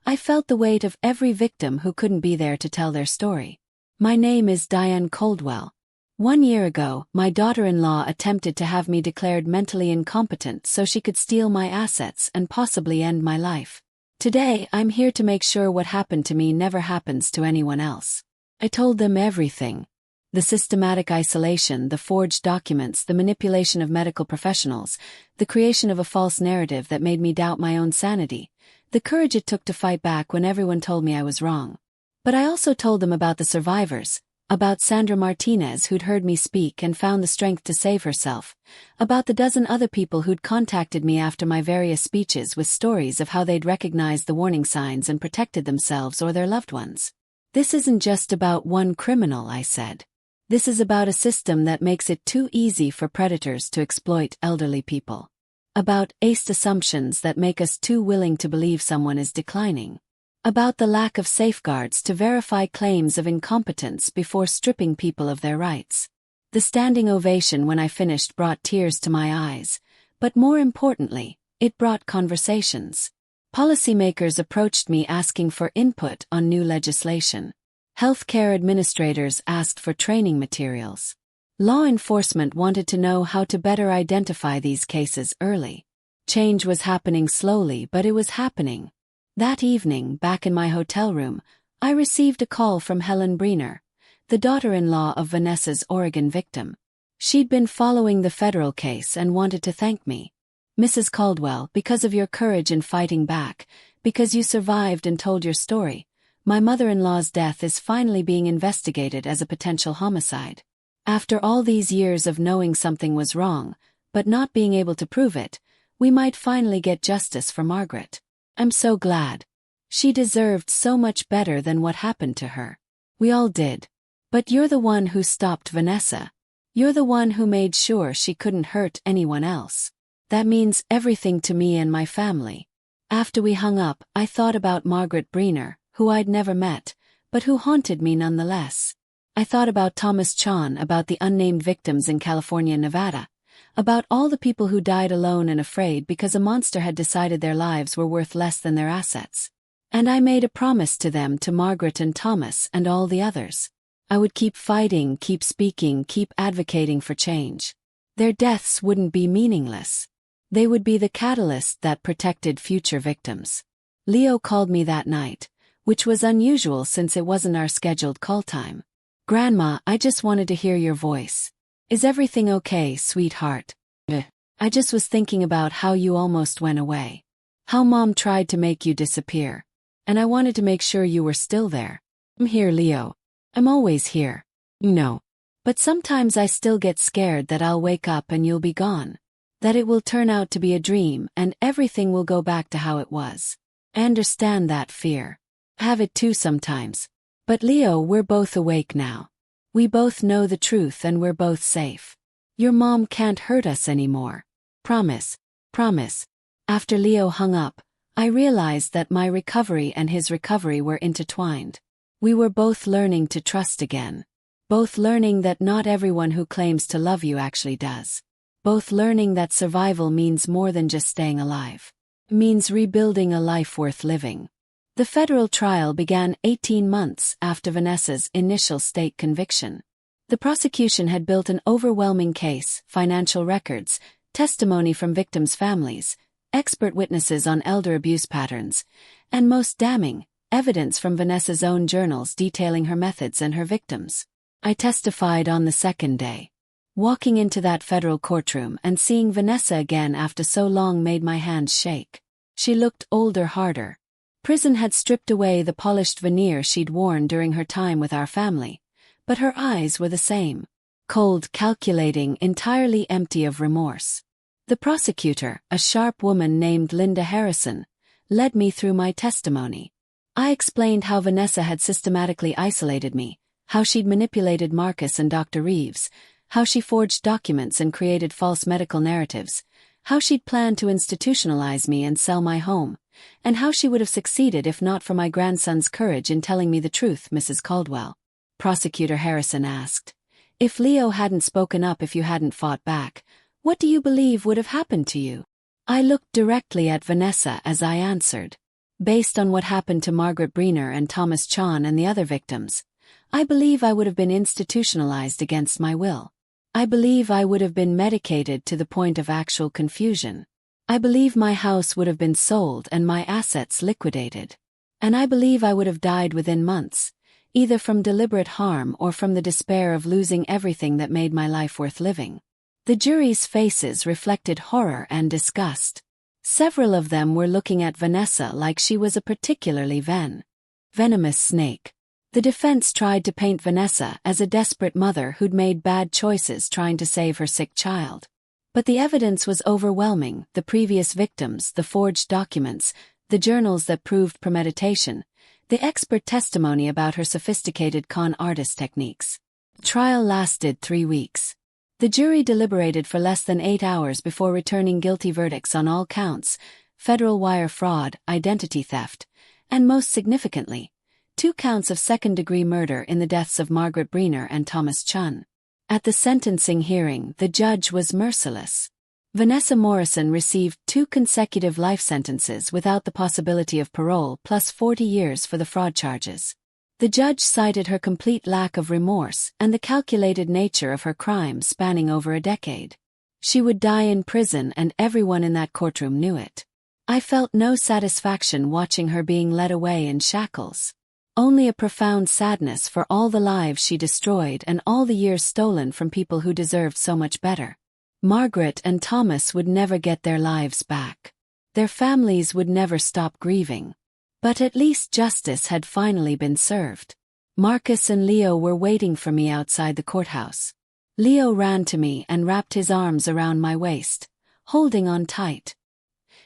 I felt the weight of every victim who couldn't be there to tell their story. My name is Diane Caldwell. 1 year ago, my daughter-in-law attempted to have me declared mentally incompetent so she could steal my assets and possibly end my life. Today, I'm here to make sure what happened to me never happens to anyone else. I told them everything. The systematic isolation, the forged documents, the manipulation of medical professionals, the creation of a false narrative that made me doubt my own sanity, the courage it took to fight back when everyone told me I was wrong. But I also told them about the survivors, about Sandra Martinez who'd heard me speak and found the strength to save herself, about the dozen other people who'd contacted me after my various speeches with stories of how they'd recognized the warning signs and protected themselves or their loved ones. This isn't just about one criminal, I said. This is about a system that makes it too easy for predators to exploit elderly people. About aced assumptions that make us too willing to believe someone is declining. About the lack of safeguards to verify claims of incompetence before stripping people of their rights. The standing ovation when I finished brought tears to my eyes, but more importantly, it brought conversations. Policymakers approached me asking for input on new legislation. Healthcare administrators asked for training materials. Law enforcement wanted to know how to better identify these cases early. Change was happening slowly, but it was happening. That evening, back in my hotel room, I received a call from Helen Breener, the daughter-in-law of Vanessa's Oregon victim. She'd been following the federal case and wanted to thank me. "Mrs. Caldwell, because of your courage in fighting back, because you survived and told your story, my mother-in-law's death is finally being investigated as a potential homicide. After all these years of knowing something was wrong, but not being able to prove it, we might finally get justice for Margaret. I'm so glad. She deserved so much better than what happened to her. We all did. But you're the one who stopped Vanessa. You're the one who made sure she couldn't hurt anyone else. That means everything to me and my family." After we hung up, I thought about Margaret Breener, who I'd never met, but who haunted me nonetheless. I thought about Thomas Chon, about the unnamed victims in California and Nevada, about all the people who died alone and afraid because a monster had decided their lives were worth less than their assets. And I made a promise to them, to Margaret and Thomas and all the others. I would keep fighting, keep speaking, keep advocating for change. Their deaths wouldn't be meaningless. They would be the catalyst that protected future victims. Leo called me that night, which was unusual since it wasn't our scheduled call time. "Grandma, I just wanted to hear your voice. Is everything okay, sweetheart? I just was thinking about how you almost went away. How Mom tried to make you disappear. And I wanted to make sure you were still there. I'm here, Leo. I'm always here. No. But sometimes I still get scared that I'll wake up and you'll be gone. That it will turn out to be a dream and everything will go back to how it was. I understand that fear. I have it too sometimes. But Leo, we're both awake now. We both know the truth and we're both safe. Your mom can't hurt us anymore. Promise. Promise." After Leo hung up, I realized that my recovery and his recovery were intertwined. We were both learning to trust again. Both learning that not everyone who claims to love you actually does. Both learning that survival means more than just staying alive. It means rebuilding a life worth living. The federal trial began 18 months after Vanessa's initial state conviction. The prosecution had built an overwhelming case, financial records, testimony from victims' families, expert witnesses on elder abuse patterns, and most damning, evidence from Vanessa's own journals detailing her methods and her victims. I testified on the second day. Walking into that federal courtroom and seeing Vanessa again after so long made my hands shake. She looked older, harder. Prison had stripped away the polished veneer she'd worn during her time with our family, but her eyes were the same. Cold, calculating, entirely empty of remorse. The prosecutor, a sharp woman named Linda Harrison, led me through my testimony. I explained how Vanessa had systematically isolated me, how she'd manipulated Marcus and Dr. Reeves, how she forged documents and created false medical narratives, how she'd planned to institutionalize me and sell my home, and how she would have succeeded if not for my grandson's courage in telling me the truth, Mrs. Caldwell. Prosecutor Harrison asked, "If Leo hadn't spoken up, if you hadn't fought back, what do you believe would have happened to you?" I looked directly at Vanessa as I answered. Based on what happened to Margaret Breener and Thomas Chon and the other victims, I believe I would have been institutionalized against my will. I believe I would have been medicated to the point of actual confusion. I believe my house would have been sold and my assets liquidated. And I believe I would have died within months, either from deliberate harm or from the despair of losing everything that made my life worth living. The jury's faces reflected horror and disgust. Several of them were looking at Vanessa like she was a particularly venomous snake. The defense tried to paint Vanessa as a desperate mother who'd made bad choices trying to save her sick child. But the evidence was overwhelming: the previous victims, the forged documents, the journals that proved premeditation, the expert testimony about her sophisticated con artist techniques. The trial lasted 3 weeks. The jury deliberated for less than 8 hours before returning guilty verdicts on all counts: federal wire fraud, identity theft, and most significantly, 2 counts of second-degree murder in the deaths of Margaret Breener and Thomas Chun. At the sentencing hearing, the judge was merciless. Vanessa Morrison received 2 consecutive life sentences without the possibility of parole, plus 40 years for the fraud charges. The judge cited her complete lack of remorse and the calculated nature of her crimes spanning over a decade. She would die in prison and everyone in that courtroom knew it. I felt no satisfaction watching her being led away in shackles. Only a profound sadness for all the lives she destroyed and all the years stolen from people who deserved so much better. Margaret and Thomas would never get their lives back. Their families would never stop grieving. But at least justice had finally been served. Marcus and Leo were waiting for me outside the courthouse. Leo ran to me and wrapped his arms around my waist, holding on tight.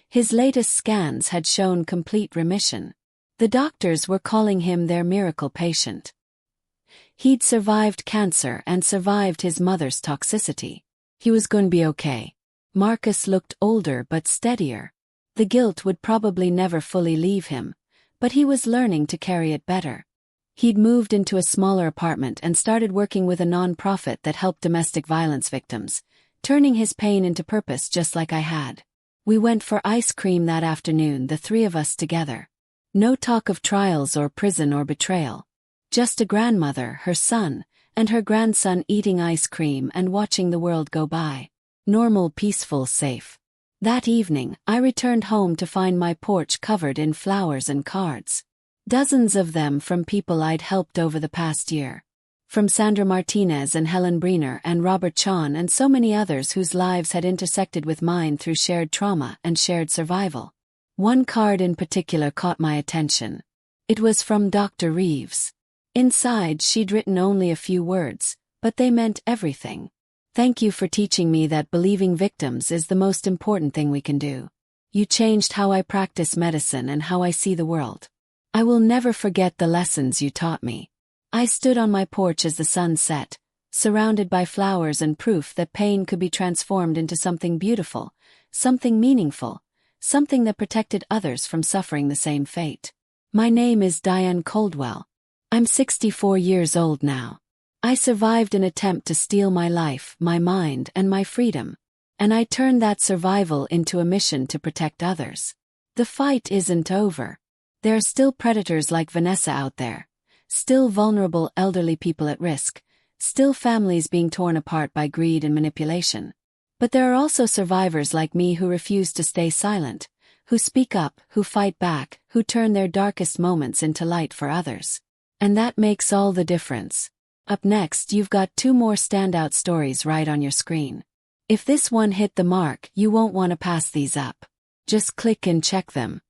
His latest scans had shown complete remission. The doctors were calling him their miracle patient. He'd survived cancer and survived his mother's toxicity. He was going to be okay. Marcus looked older but steadier. The guilt would probably never fully leave him, but he was learning to carry it better. He'd moved into a smaller apartment and started working with a non-profit that helped domestic violence victims, turning his pain into purpose just like I had. We went for ice cream that afternoon, the three of us together. No talk of trials or prison or betrayal. Just a grandmother, her son, and her grandson eating ice cream and watching the world go by. Normal, peaceful, safe. That evening, I returned home to find my porch covered in flowers and cards. Dozens of them from people I'd helped over the past year. From Sandra Martinez and Helen Breener and Robert Chon and so many others whose lives had intersected with mine through shared trauma and shared survival. One card in particular caught my attention. It was from Dr. Reeves. Inside, she'd written only a few words, but they meant everything. Thank you for teaching me that believing victims is the most important thing we can do. You changed how I practice medicine and how I see the world. I will never forget the lessons you taught me. I stood on my porch as the sun set, surrounded by flowers and proof that pain could be transformed into something beautiful, something meaningful, something that protected others from suffering the same fate. My name is Diane Coldwell. I'm 64 years old now. I survived an attempt to steal my life, my mind, and my freedom. And I turned that survival into a mission to protect others. The fight isn't over. There are still predators like Vanessa out there. Still vulnerable elderly people at risk. Still families being torn apart by greed and manipulation. But there are also survivors like me who refuse to stay silent, who speak up, who fight back, who turn their darkest moments into light for others. And that makes all the difference. Up next, you've got 2 more standout stories right on your screen. If this one hit the mark, you won't want to pass these up. Just click and check them.